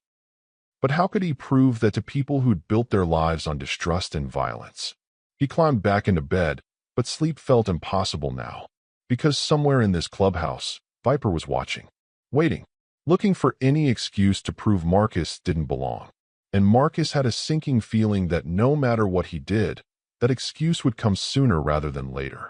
But how could he prove that to people who'd built their lives on distrust and violence? He climbed back into bed, but sleep felt impossible now. Because somewhere in this clubhouse, Viper was watching. Waiting. Looking for any excuse to prove Marcus didn't belong. And Marcus had a sinking feeling that no matter what he did, that excuse would come sooner rather than later.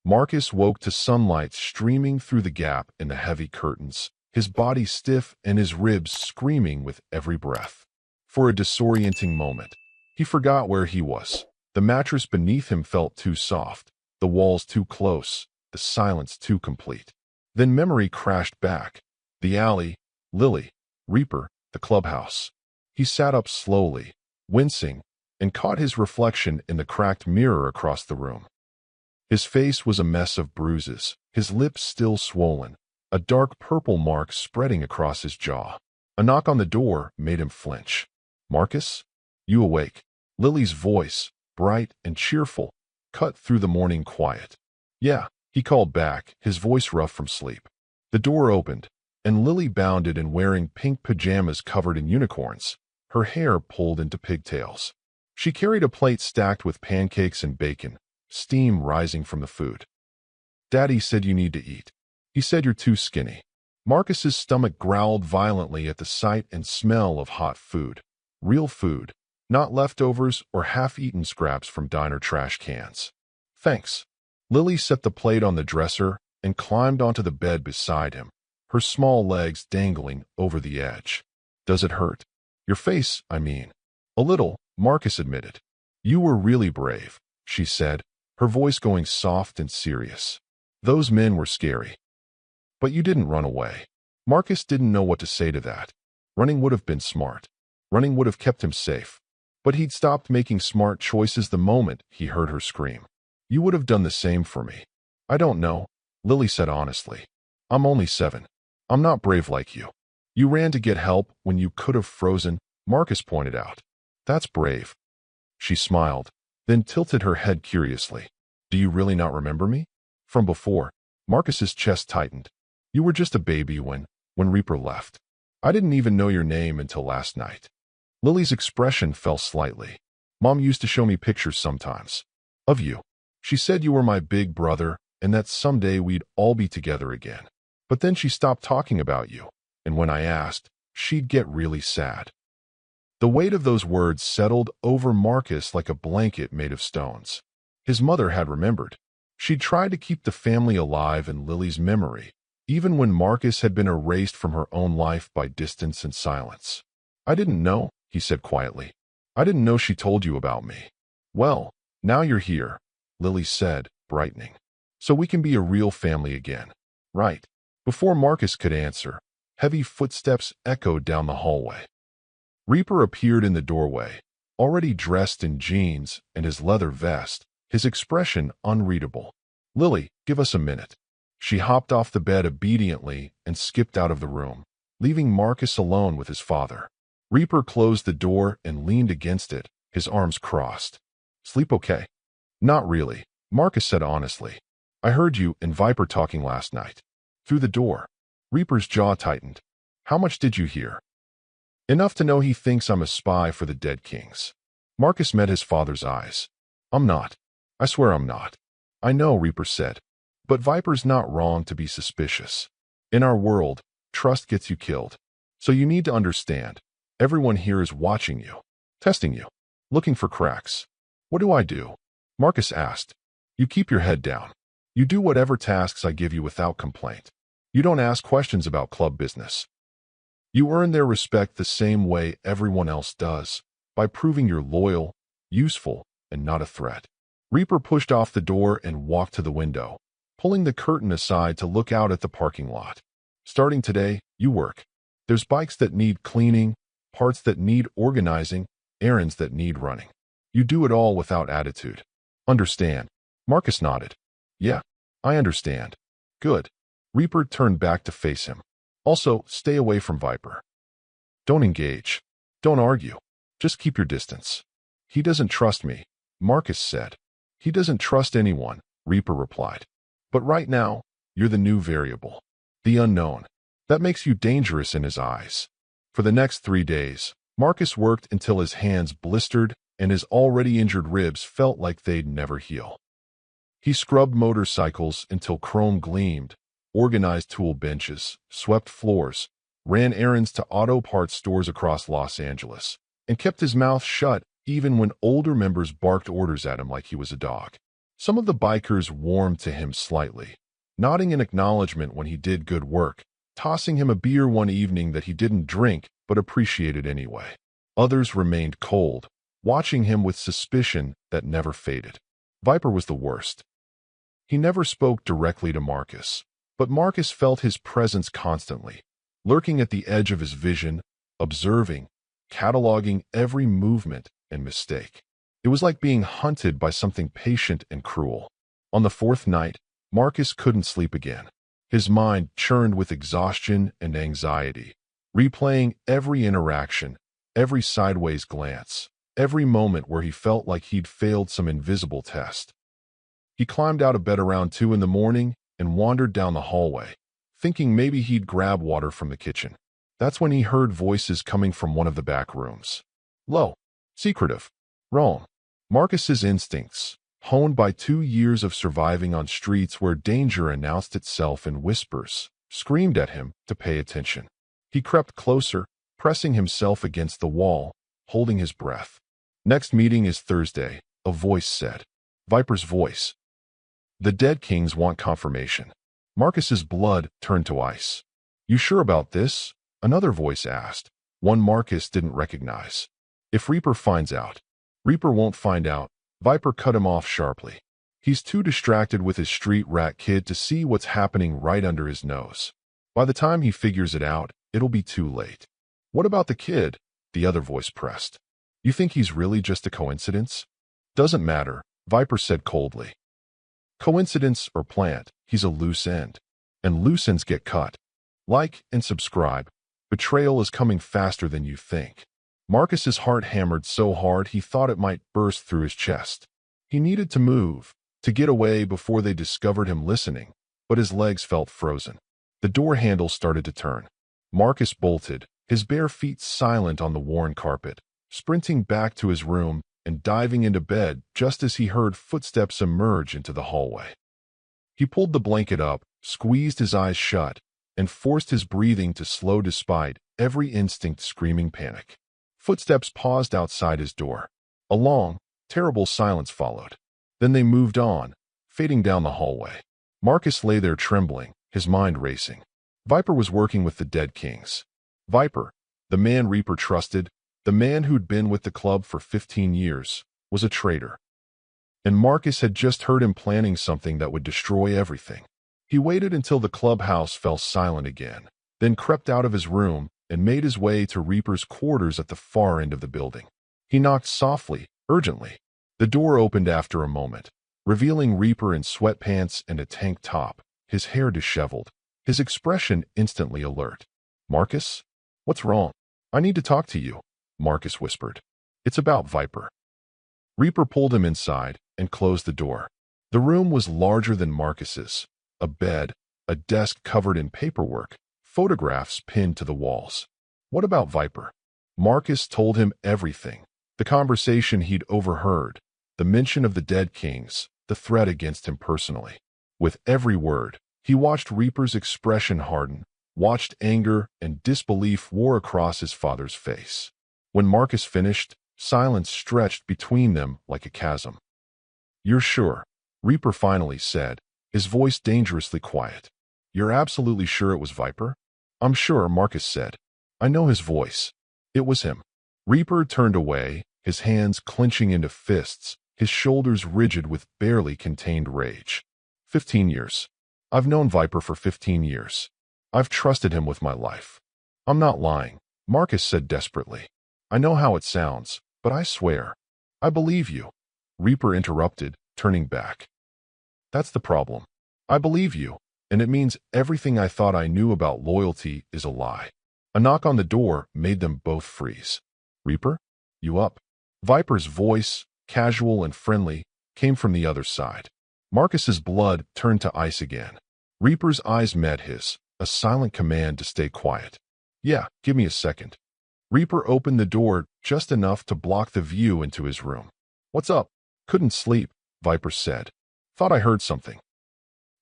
Marcus woke to sunlight streaming through the gap in the heavy curtains, his body stiff and his ribs screaming with every breath. For a disorienting moment, he forgot where he was. The mattress beneath him felt too soft, the walls too close, the silence too complete. Then memory crashed back. The alley, Lily, Reaper, the clubhouse. He sat up slowly, wincing, and caught his reflection in the cracked mirror across the room. His face was a mess of bruises, his lips still swollen, a dark purple mark spreading across his jaw. A knock on the door made him flinch. "Marcus? You awake?" Lily's voice, bright and cheerful, cut through the morning quiet. "Yeah," he called back, his voice rough from sleep. The door opened, and Lily bounded in wearing pink pajamas covered in unicorns, her hair pulled into pigtails. She carried a plate stacked with pancakes and bacon, steam rising from the food. "Daddy said you need to eat. He said you're too skinny." Marcus's stomach growled violently at the sight and smell of hot food. Real food, not leftovers or half-eaten scraps from diner trash cans. "Thanks." Lily set the plate on the dresser and climbed onto the bed beside him, her small legs dangling over the edge. "Does it hurt? Your face, I mean." "A little," Marcus admitted. "You were really brave," she said, her voice going soft and serious. "Those men were scary. But you didn't run away." Marcus didn't know what to say to that. Running would have been smart. Running would have kept him safe. But he'd stopped making smart choices the moment he heard her scream. "You would have done the same for me." "I don't know," Lily said honestly. "I'm only 7. I'm not brave like you." "You ran to get help when you could have frozen," Marcus pointed out. "That's brave." She smiled, then tilted her head curiously. "Do you really not remember me?" "From before." Marcus's chest tightened. "You were just a baby when Reaper left. I didn't even know your name until last night." Lily's expression fell slightly. "Mom used to show me pictures sometimes. Of you. She said you were my big brother and that someday we'd all be together again. But then she stopped talking about you, and when I asked, she'd get really sad." The weight of those words settled over Marcus like a blanket made of stones. His mother had remembered. She'd tried to keep the family alive in Lily's memory, even when Marcus had been erased from her own life by distance and silence. "I didn't know," he said quietly. "I didn't know she told you about me." "Well, now you're here," Lily said, brightening. "So we can be a real family again, right?" Before Marcus could answer, heavy footsteps echoed down the hallway. Reaper appeared in the doorway, already dressed in jeans and his leather vest, his expression unreadable. "Lily, give us a minute." She hopped off the bed obediently and skipped out of the room, leaving Marcus alone with his father. Reaper closed the door and leaned against it, his arms crossed. "Sleep okay?" "Not really," Marcus said honestly. "I heard you and Viper talking last night." Through the door. Reaper's jaw tightened. "How much did you hear?" "Enough to know he thinks I'm a spy for the dead kings." Marcus met his father's eyes. "I'm not. I swear I'm not." "I know," Reaper said. "But Viper's not wrong to be suspicious. In our world, trust gets you killed. So you need to understand. Everyone here is watching you, testing you, looking for cracks." "What do I do?" Marcus asked. "You keep your head down. You do whatever tasks I give you without complaint. You don't ask questions about club business. You earn their respect the same way everyone else does, by proving you're loyal, useful, and not a threat." Reaper pushed off the door and walked to the window, pulling the curtain aside to look out at the parking lot. "Starting today, you work. There's bikes that need cleaning, parts that need organizing, errands that need running. You do it all without attitude. Understand?" Marcus nodded. "Yeah, I understand." "Good." Reaper turned back to face him. "Also, stay away from Viper. Don't engage. Don't argue. Just keep your distance." "He doesn't trust me," Marcus said. "He doesn't trust anyone," Reaper replied. "But right now, you're the new variable. The unknown. That makes you dangerous in his eyes." For the next 3 days, Marcus worked until his hands blistered and his already injured ribs felt like they'd never heal. He scrubbed motorcycles until chrome gleamed, organized tool benches, swept floors, ran errands to auto parts stores across Los Angeles, and kept his mouth shut even when older members barked orders at him like he was a dog. Some of the bikers warmed to him slightly, nodding in acknowledgement when he did good work, tossing him a beer one evening that he didn't drink but appreciated anyway. Others remained cold, watching him with suspicion that never faded. Viper was the worst. He never spoke directly to Marcus, but Marcus felt his presence constantly, lurking at the edge of his vision, observing, cataloging every movement and mistake. It was like being hunted by something patient and cruel. On the fourth night, Marcus couldn't sleep again. His mind churned with exhaustion and anxiety, replaying every interaction, every sideways glance, every moment where he felt like he'd failed some invisible test. He climbed out of bed around 2 in the morning and wandered down the hallway, thinking maybe he'd grab water from the kitchen. That's when he heard voices coming from one of the back rooms. Low, secretive, wrong. Marcus's instincts, honed by 2 years of surviving on streets where danger announced itself in whispers, screamed at him to pay attention. He crept closer, pressing himself against the wall, holding his breath. Next meeting is Thursday, a voice said. Viper's voice. The dead kings want confirmation. Marcus's blood turned to ice. You sure about this? Another voice asked, one Marcus didn't recognize. If Reaper finds out. Reaper won't find out. Viper cut him off sharply. He's too distracted with his street rat kid to see what's happening right under his nose. By the time he figures it out, it'll be too late. What about the kid? The other voice pressed. You think he's really just a coincidence? Doesn't matter, Viper said coldly. Coincidence or plant, he's a loose end. And loose ends get cut. Like and subscribe. Betrayal is coming faster than you think. Marcus's heart hammered so hard he thought it might burst through his chest. He needed to move, to get away before they discovered him listening, but his legs felt frozen. The door handle started to turn. Marcus bolted, his bare feet silent on the worn carpet, sprinting back to his room and diving into bed just as he heard footsteps emerge into the hallway. He pulled the blanket up, squeezed his eyes shut, and forced his breathing to slow despite every instinct screaming panic. Footsteps paused outside his door. A long, terrible silence followed. Then they moved on, fading down the hallway. Marcus lay there trembling, his mind racing. Viper was working with the dead kings. Viper, the man Reaper trusted, the man who'd been with the club for 15 years, was a traitor. And Marcus had just heard him planning something that would destroy everything. He waited until the clubhouse fell silent again, then crept out of his room and made his way to Reaper's quarters at the far end of the building. He knocked softly, urgently. The door opened after a moment, revealing Reaper in sweatpants and a tank top, his hair disheveled, his expression instantly alert. Marcus? What's wrong? I need to talk to you, Marcus whispered. It's about Viper. Reaper pulled him inside and closed the door. The room was larger than Marcus's. A bed, a desk covered in paperwork, photographs pinned to the walls. What about Viper? Marcus told him everything. The conversation he'd overheard, the mention of the dead kings, the threat against him personally. With every word, he watched Reaper's expression harden, watched anger and disbelief war across his father's face. When Marcus finished, silence stretched between them like a chasm. You're sure? Reaper finally said, his voice dangerously quiet. You're absolutely sure it was Viper? I'm sure, Marcus said. I know his voice. It was him. Reaper turned away, his hands clenching into fists, his shoulders rigid with barely contained rage. 15 years. I've known Viper for 15 years. I've trusted him with my life. I'm not lying, Marcus said desperately. I know how it sounds, but I swear. I believe you. Reaper interrupted, turning back. That's the problem. I believe you, and it means everything I thought I knew about loyalty is a lie. A knock on the door made them both freeze. Reaper? You up? Viper's voice, casual and friendly, came from the other side. Marcus's blood turned to ice again. Reaper's eyes met his, a silent command to stay quiet. Yeah, give me a second. Reaper opened the door just enough to block the view into his room. What's up? Couldn't sleep, Viper said. Thought I heard something.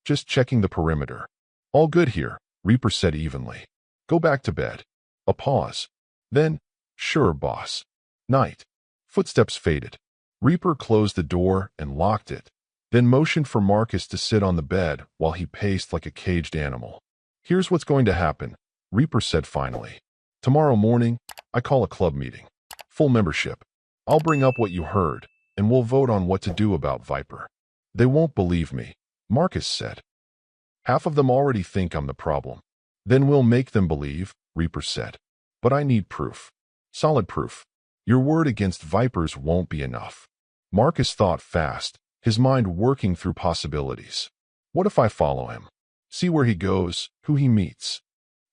Just checking the perimeter. All good here, Reaper said evenly. Go back to bed. A pause. Then, sure, boss. Night. Footsteps faded. Reaper closed the door and locked it, then motioned for Marcus to sit on the bed while he paced like a caged animal. "Here's what's going to happen," Reaper said finally. "Tomorrow morning, I call a club meeting. Full membership. I'll bring up what you heard, and we'll vote on what to do about Viper." "They won't believe me," Marcus said. "Half of them already think I'm the problem." "Then we'll make them believe," Reaper said. "But I need proof. Solid proof. Your word against Vipers won't be enough." Marcus thought fast, his mind working through possibilities. "What if I follow him? See where he goes, who he meets."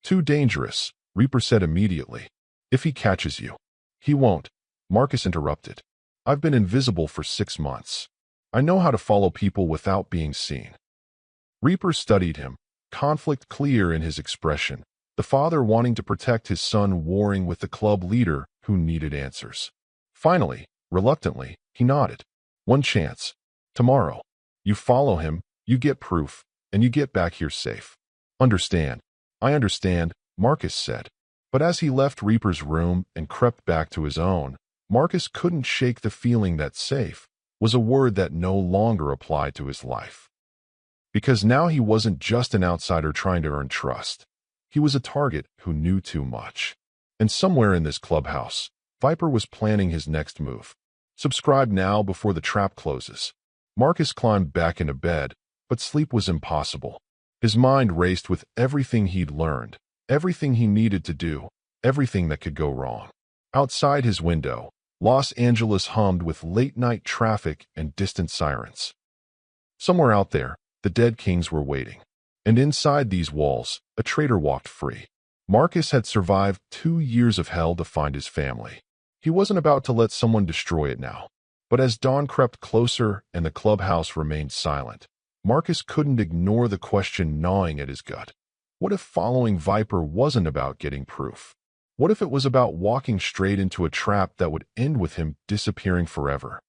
"Too dangerous," Reaper said immediately. "If he catches you." "He won't," Marcus interrupted. "I've been invisible for 6 months. I know how to follow people without being seen." Reaper studied him, conflict clear in his expression, the father wanting to protect his son warring with the club leader who needed answers. Finally, reluctantly, he nodded. "One chance. Tomorrow. You follow him, you get proof, and you get back here safe." "Understand." "I understand," Marcus said. But as he left Reaper's room and crept back to his own, Marcus couldn't shake the feeling that safe was a word that no longer applied to his life. Because now he wasn't just an outsider trying to earn trust. He was a target who knew too much. And somewhere in this clubhouse, Viper was planning his next move. Subscribe now before the trap closes. Marcus climbed back into bed, but sleep was impossible. His mind raced with everything he'd learned, everything he needed to do, everything that could go wrong. Outside his window, Los Angeles hummed with late-night traffic and distant sirens. Somewhere out there, the dead kings were waiting. And inside these walls, a traitor walked free. Marcus had survived 2 years of hell to find his family. He wasn't about to let someone destroy it now. But as dawn crept closer and the clubhouse remained silent, Marcus couldn't ignore the question gnawing at his gut. What if following Viper wasn't about getting proof? What if it was about walking straight into a trap that would end with him disappearing forever?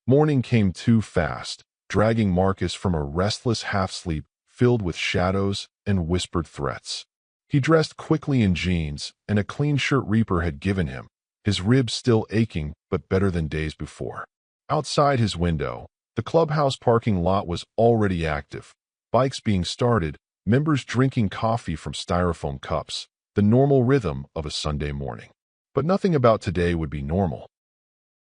Morning came too fast, dragging Marcus from a restless half-sleep filled with shadows and whispered threats. He dressed quickly in jeans and a clean shirt Reaper had given him, his ribs still aching but better than days before. Outside his window, the clubhouse parking lot was already active, bikes being started, members drinking coffee from styrofoam cups, the normal rhythm of a Sunday morning. But nothing about today would be normal.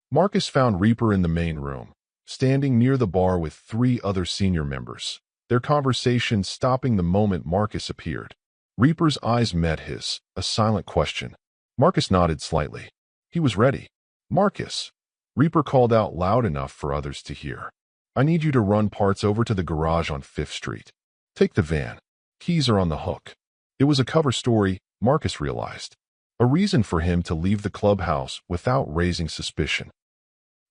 Marcus found Reaper in the main room, standing near the bar with 3 other senior members, their conversation stopping the moment Marcus appeared. Reaper's eyes met his, a silent question. Marcus nodded slightly. He was ready. "Marcus," Reaper called out loud enough for others to hear. "I need you to run parts over to the garage on 5th Street. Take the van. Keys are on the hook." It was a cover story, Marcus realized. A reason for him to leave the clubhouse without raising suspicion.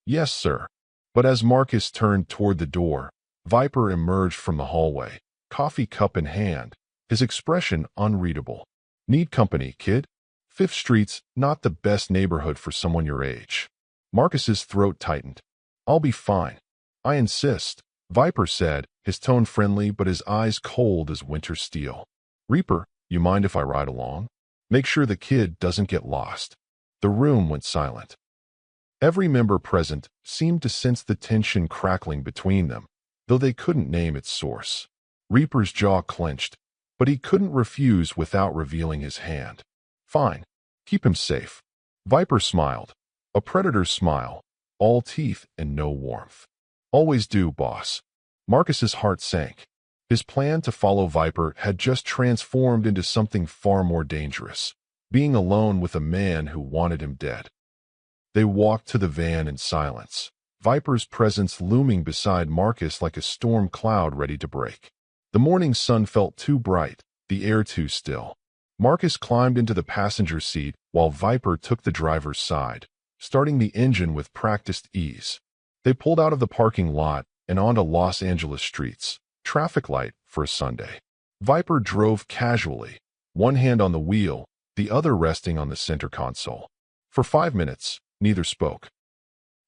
"Yes, sir." But as Marcus turned toward the door, Viper emerged from the hallway, coffee cup in hand, his expression unreadable. "Need company, kid? 5th Street's not the best neighborhood for someone your age." Marcus's throat tightened. "I'll be fine. I insist," Viper said, his tone friendly but his eyes cold as winter steel. "Reaper, you mind if I ride along? Make sure the kid doesn't get lost." The room went silent. Every member present seemed to sense the tension crackling between them, though they couldn't name its source. Reaper's jaw clenched, but he couldn't refuse without revealing his hand. "Fine. Keep him safe." Viper smiled. A predator's smile, all teeth and no warmth. "Always do, boss." Marcus's heart sank. His plan to follow Viper had just transformed into something far more dangerous, being alone with a man who wanted him dead. They walked to the van in silence, Viper's presence looming beside Marcus like a storm cloud ready to break. The morning sun felt too bright, the air too still. Marcus climbed into the passenger seat while Viper took the driver's side, starting the engine with practiced ease. They pulled out of the parking lot and onto Los Angeles streets, traffic light for a Sunday. Viper drove casually, one hand on the wheel, the other resting on the center console. For 5 minutes, neither spoke.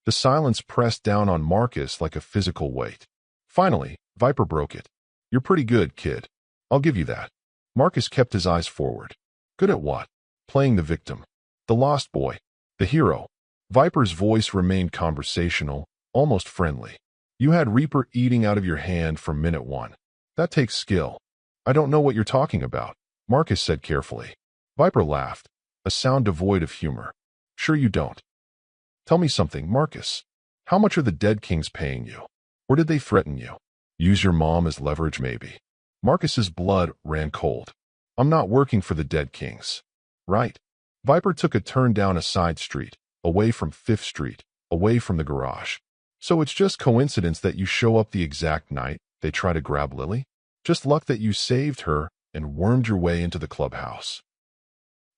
The silence pressed down on Marcus like a physical weight. Finally, Viper broke it. "You're pretty good, kid. I'll give you that." Marcus kept his eyes forward. "Good at what?" "Playing the victim. The lost boy. The hero." Viper's voice remained conversational, almost friendly. You had Reaper eating out of your hand from minute one. That takes skill. I don't know what you're talking about, Marcus said carefully. Viper laughed, a sound devoid of humor. Sure you don't. Tell me something, Marcus. How much are the Dead Kings paying you? Or did they threaten you? Use your mom as leverage, maybe. Marcus's blood ran cold. I'm not working for the Dead Kings. Right. Viper took a turn down a side street, away from 5th Street, away from the garage. So it's just coincidence that you show up the exact night they try to grab Lily? Just luck that you saved her and wormed your way into the clubhouse.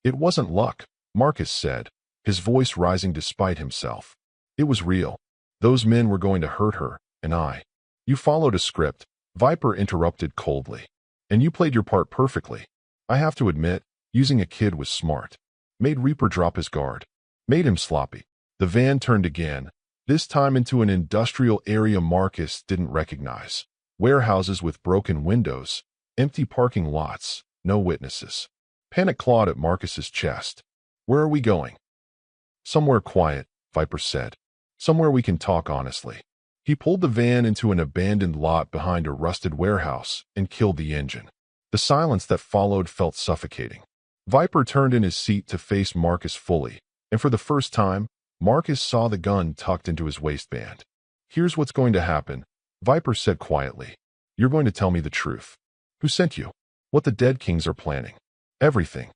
It wasn't luck, Marcus said, his voice rising despite himself. It was real. Those men were going to hurt her, and I. You followed a script, Viper interrupted coldly. And you played your part perfectly. I have to admit, using a kid was smart. Made Reaper drop his guard. Made him sloppy. The van turned again, this time into an industrial area Marcus didn't recognize. Warehouses with broken windows, empty parking lots, no witnesses. Panic clawed at Marcus's chest. Where are we going? Somewhere quiet, Viper said. Somewhere we can talk honestly. He pulled the van into an abandoned lot behind a rusted warehouse and killed the engine. The silence that followed felt suffocating. Viper turned in his seat to face Marcus fully, and for the first time, Marcus saw the gun tucked into his waistband. Here's what's going to happen, Viper said quietly. You're going to tell me the truth. Who sent you? What the Dead Kings are planning. Everything.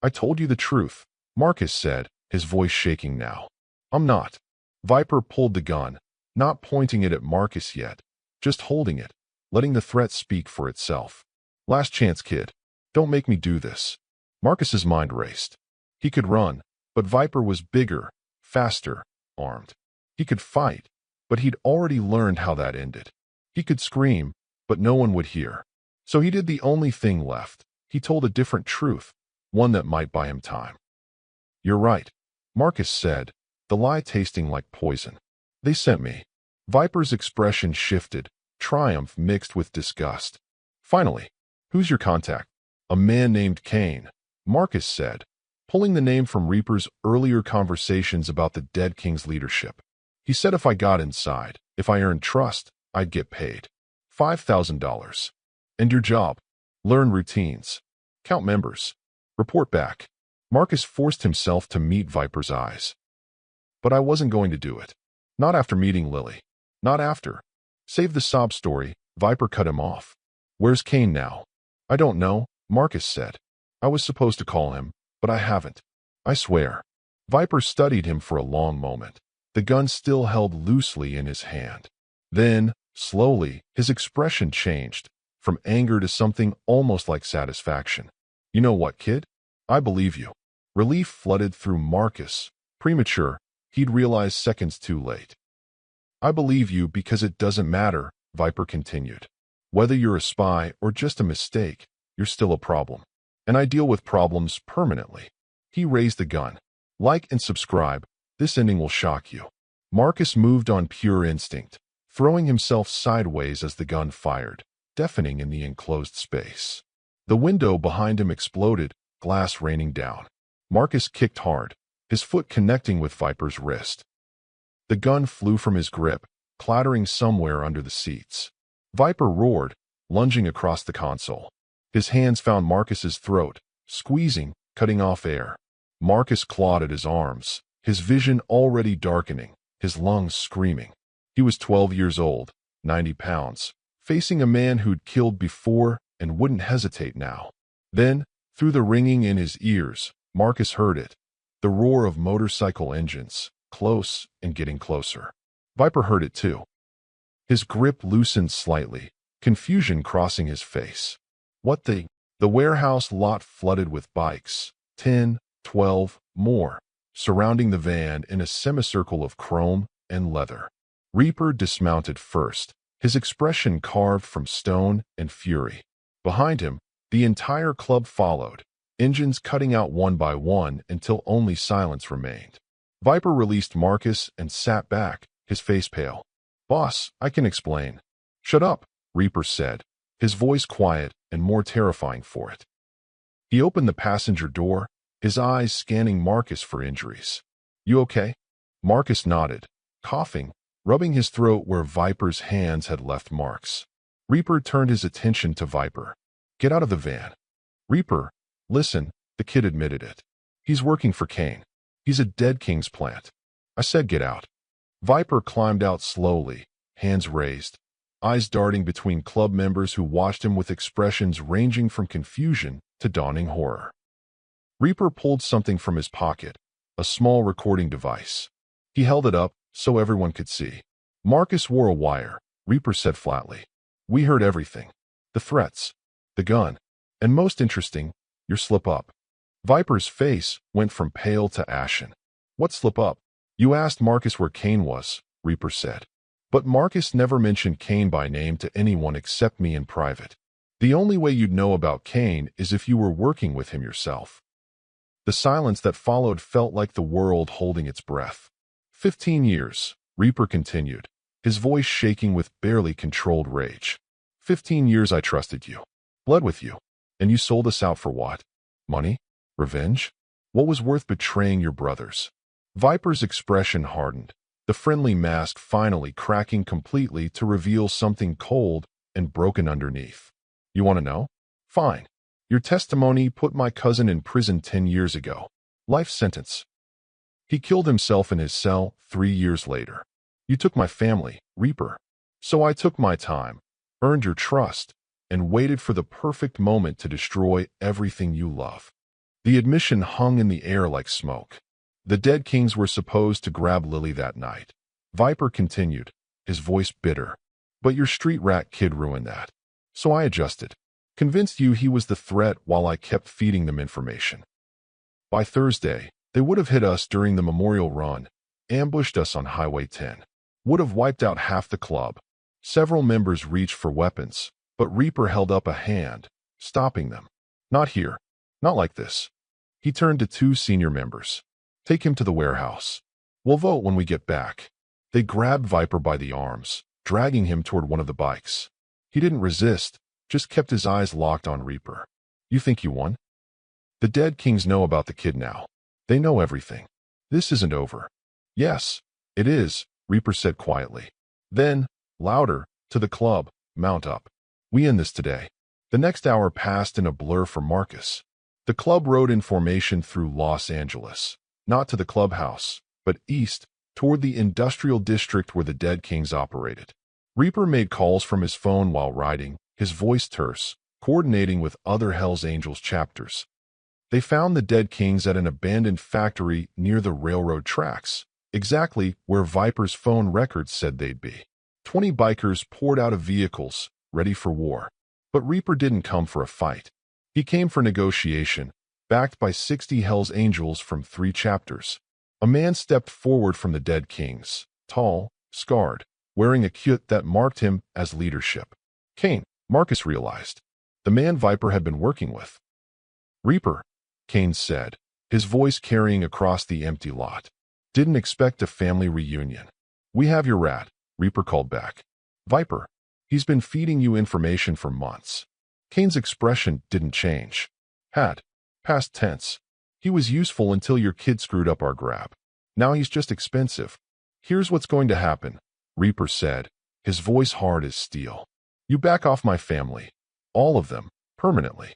I told you the truth, Marcus said, his voice shaking now. I'm not. Viper pulled the gun, not pointing it at Marcus yet, just holding it, letting the threat speak for itself. Last chance, kid. Don't make me do this. Marcus's mind raced. He could run, but Viper was bigger, faster, armed. He could fight, but he'd already learned how that ended. He could scream, but no one would hear. So he did the only thing left. He told a different truth, one that might buy him time. You're right, Marcus said, the lie tasting like poison. They sent me. Viper's expression shifted, triumph mixed with disgust. Finally, who's your contact? A man named Kane, Marcus said, pulling the name from Reaper's earlier conversations about the Dead King's leadership. He said if I got inside, if I earned trust, I'd get paid. $5,000. And your job? Learn routines. Count members. Report back. Marcus forced himself to meet Viper's eyes. But I wasn't going to do it. Not after meeting Lily. Not after. Save the sob story, Viper cut him off. Where's Kane now? I don't know, Marcus said. I was supposed to call him, but I haven't. I swear. Viper studied him for a long moment, the gun still held loosely in his hand. Then, slowly, his expression changed, from anger to something almost like satisfaction. You know what, kid? I believe you. Relief flooded through Marcus. Premature, he'd realized seconds too late. I believe you because it doesn't matter, Viper continued. Whether you're a spy or just a mistake, you're still a problem. And I deal with problems permanently. He raised the gun. Like and subscribe. This ending will shock you. Marcus moved on pure instinct, throwing himself sideways as the gun fired, deafening in the enclosed space. The window behind him exploded, glass raining down. Marcus kicked hard, his foot connecting with Viper's wrist. The gun flew from his grip, clattering somewhere under the seats. Viper roared, lunging across the console. His hands found Marcus's throat, squeezing, cutting off air. Marcus clawed at his arms, his vision already darkening, his lungs screaming. He was 12 years old, 90 pounds, facing a man who'd killed before and wouldn't hesitate now. Then, through the ringing in his ears, Marcus heard it. The roar of motorcycle engines, close and getting closer. Viper heard it too. His grip loosened slightly, confusion crossing his face. What the? The warehouse lot flooded with bikes, 10, 12, more, surrounding the van in a semicircle of chrome and leather. Reaper dismounted first, his expression carved from stone and fury. Behind him, the entire club followed, engines cutting out one by one until only silence remained. Viper released Marcus and sat back, his face pale. Boss, I can explain. Shut up, Reaper said, his voice quiet and more terrifying for it. He opened the passenger door, his eyes scanning Marcus for injuries. You okay? Marcus nodded, coughing, rubbing his throat where Viper's hands had left marks. Reaper turned his attention to Viper. "Get out of the van." "Reaper, listen," the kid admitted it. "He's working for Kane. He's a dead king's plant." "I said get out." Viper climbed out slowly, hands raised, eyes darting between club members who watched him with expressions ranging from confusion to dawning horror. Reaper pulled something from his pocket, a small recording device. He held it up so everyone could see. "Marcus wore a wire," Reaper said flatly. "We heard everything. The threats, the gun, and most interesting, your slip-up." Viper's face went from pale to ashen. "What slip-up?" "You asked Marcus where Kane was," Reaper said. "But Marcus never mentioned Kane by name to anyone except me in private. The only way you'd know about Kane is if you were working with him yourself." The silence that followed felt like the world holding its breath. 15 years, Reaper continued, his voice shaking with barely controlled rage. 15 years I trusted you, bled with you, and you sold us out for what? Money? Revenge? What was worth betraying your brothers? Viper's expression hardened, the friendly mask finally cracking completely to reveal something cold and broken underneath. "You want to know? Fine. Your testimony put my cousin in prison 10 years ago. Life sentence. He killed himself in his cell 3 years later. You took my family, Reaper. So I took my time, earned your trust, and waited for the perfect moment to destroy everything you love." The admission hung in the air like smoke. The dead kings were supposed to grab Lily that night. Viper continued, his voice bitter. "But your street rat kid ruined that. So I adjusted. Convinced you he was the threat while I kept feeding them information. By Thursday, they would have hit us during the Memorial Run, ambushed us on Highway 10. Would have wiped out half the club. Several members reached for weapons, but Reaper held up a hand, stopping them. "Not here. Not like this." He turned to 2 senior members. "Take him to the warehouse. We'll vote when we get back." They grabbed Viper by the arms, dragging him toward one of the bikes. He didn't resist, just kept his eyes locked on Reaper. "You think you won?" "The dead kings know about the kid now. They know everything. This isn't over." "Yes, it is," Reaper said quietly. Then, louder, to the club, "Mount up. We end this today." The next hour passed in a blur for Marcus. The club rode in formation through Los Angeles, not to the clubhouse, but east, toward the industrial district where the dead kings operated. Reaper made calls from his phone while riding, his voice terse, coordinating with other Hells Angels chapters. They found the dead kings at an abandoned factory near the railroad tracks, exactly where Viper's phone records said they'd be. 20 bikers poured out of vehicles, ready for war. But Reaper didn't come for a fight. He came for negotiation, backed by 60 Hells Angels from 3 chapters. A man stepped forward from the dead kings, tall, scarred, wearing a kit that marked him as leadership. Kane, Marcus realized. The man Viper had been working with. "Reaper," Kane said, his voice carrying across the empty lot. "Didn't expect a family reunion." "We have your rat," Reaper called back. "Viper. He's been feeding you information for months." Kane's expression didn't change. "Had. Past tense. He was useful until your kid screwed up our grab. Now he's just expensive." "Here's what's going to happen," Reaper said, his voice hard as steel. "You back off my family. All of them, permanently.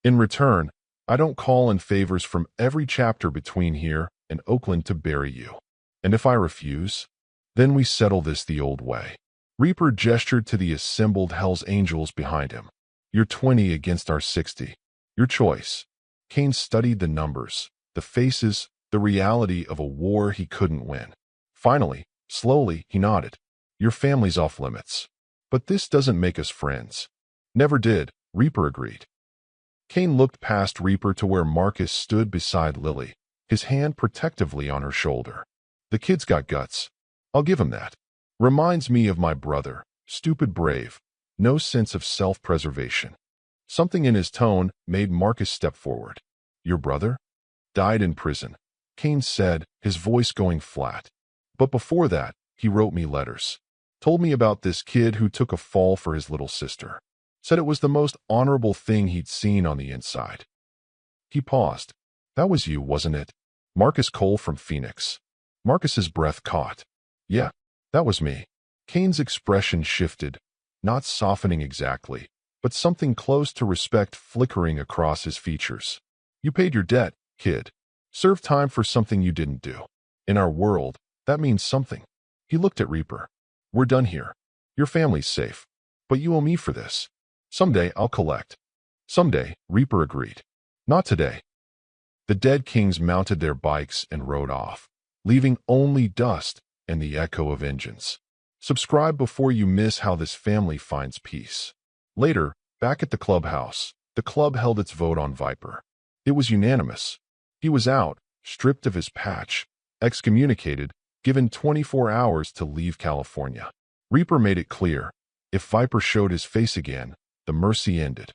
In return, I don't call in favors from every chapter between here and Oakland to bury you. And if I refuse, then we settle this the old way." Reaper gestured to the assembled Hells Angels behind him. "You're 20 against our 60. Your choice." Kane studied the numbers, the faces, the reality of a war he couldn't win. Finally, slowly, he nodded. "Your family's off limits. But this doesn't make us friends." "Never did," Reaper agreed. Kane looked past Reaper to where Marcus stood beside Lily, his hand protectively on her shoulder. "The kid's got guts. I'll give him that. Reminds me of my brother, stupid brave, no sense of self-preservation." Something in his tone made Marcus step forward. "Your brother? Died in prison," Kane said, his voice going flat. "But before that, he wrote me letters. Told me about this kid who took a fall for his little sister. Said it was the most honorable thing he'd seen on the inside." He paused. "That was you, wasn't it? Marcus Cole from Phoenix." Marcus's breath caught. "Yeah, That was me. Kane's expression shifted, not softening exactly, but something close to respect flickering across his features. You paid your debt, kid. Serve time for something you didn't do. In our world, that means something. He looked at Reaper. We're done here. Your family's safe. But you owe me for this. Someday I'll collect. Someday, Reaper agreed. Not today. The dead kings mounted their bikes and rode off, leaving only dust and the echo of engines. Subscribe before you miss how this family finds peace. Later, back at the clubhouse, the club held its vote on Viper. It was unanimous. He was out, stripped of his patch, excommunicated, given 24 hours to leave California. Reaper made it clear, if Viper showed his face again, the mercy ended.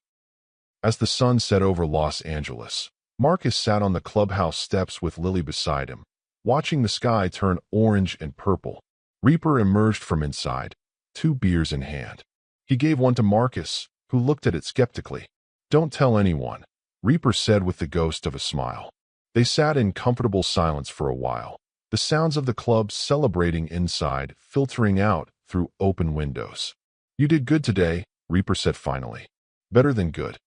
As the sun set over Los Angeles, Marcus sat on the clubhouse steps with Lily beside him, watching the sky turn orange and purple. Reaper emerged from inside, 2 beers in hand. He gave one to Marcus, who looked at it skeptically. Don't tell anyone, Reaper said with the ghost of a smile. They sat in comfortable silence for a while, the sounds of the club celebrating inside filtering out through open windows. You did good today, Reaper said finally. Better than good.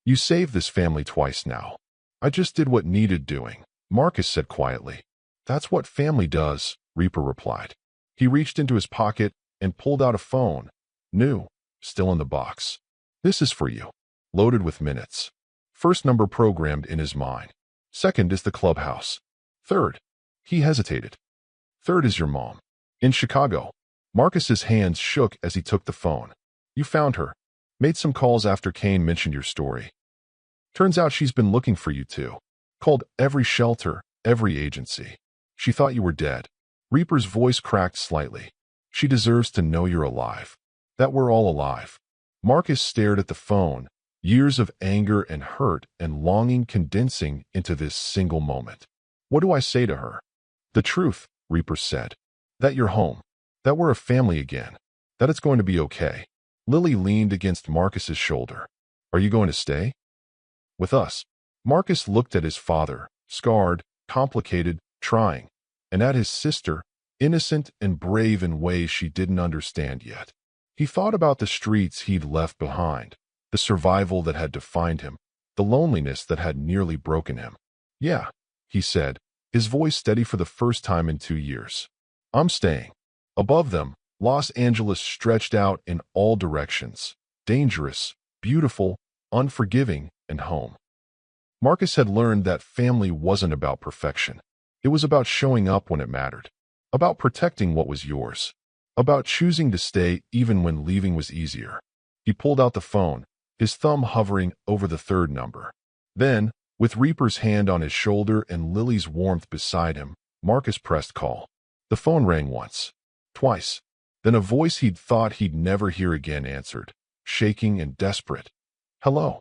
You saved this family twice now. I just did what needed doing, Marcus said quietly. That's what family does, Reaper replied. He reached into his pocket and pulled out a phone, new, still in the box. This is for you. Loaded with minutes. First number programmed in his mind. Second is the clubhouse. Third. He hesitated. Third is your mom. In Chicago. Marcus's hands shook as he took the phone. You found her. Made some calls after Kane mentioned your story. Turns out she's been looking for you too. Called every shelter, every agency. She thought you were dead. Reaper's voice cracked slightly. She deserves to know you're alive. That we're all alive. Marcus stared at the phone, years of anger and hurt and longing condensing into this single moment. What do I say to her? The truth, Reaper said. That you're home. That we're a family again. That it's going to be okay. Lily leaned against Marcus's shoulder. Are you going to stay? With us. Marcus looked at his father, scarred, complicated, trying, and at his sister, innocent and brave in ways she didn't understand yet. He thought about the streets he'd left behind, the survival that had defined him, the loneliness that had nearly broken him. Yeah, he said, his voice steady for the first time in 2 years. I'm staying. Above them, Los Angeles stretched out in all directions, dangerous, beautiful, unforgiving, and home. Marcus had learned that family wasn't about perfection. It was about showing up when it mattered, about protecting what was yours, about choosing to stay even when leaving was easier. He pulled out the phone, his thumb hovering over the third number. Then, with Reaper's hand on his shoulder and Lily's warmth beside him, Marcus pressed call. The phone rang once, twice. Then a voice he'd thought he'd never hear again answered, shaking and desperate. Hello.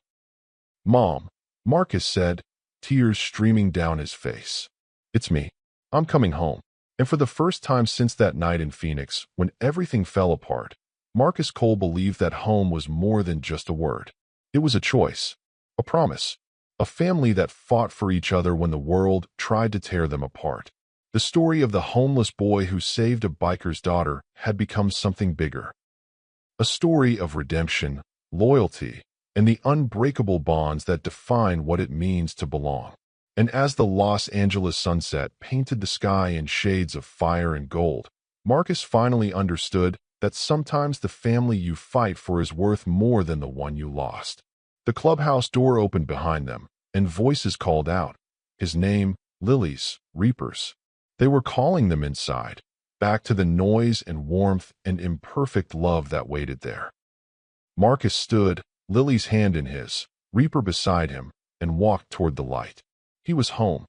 Mom, Marcus said, tears streaming down his face. It's me. I'm coming home. And for the first time since that night in Phoenix, when everything fell apart, Marcus Cole believed that home was more than just a word. It was a choice, a promise, a family that fought for each other when the world tried to tear them apart. The story of the homeless boy who saved a biker's daughter had become something bigger. A story of redemption, loyalty, and the unbreakable bonds that define what it means to belong. And as the Los Angeles sunset painted the sky in shades of fire and gold, Marcus finally understood that sometimes the family you fight for is worth more than the one you lost. The clubhouse door opened behind them, and voices called out. His name, Lily's, Reaper's. They were calling them inside, back to the noise and warmth and imperfect love that waited there. Marcus stood, Lily's hand in his, Reaper beside him, and walked toward the light. He was home.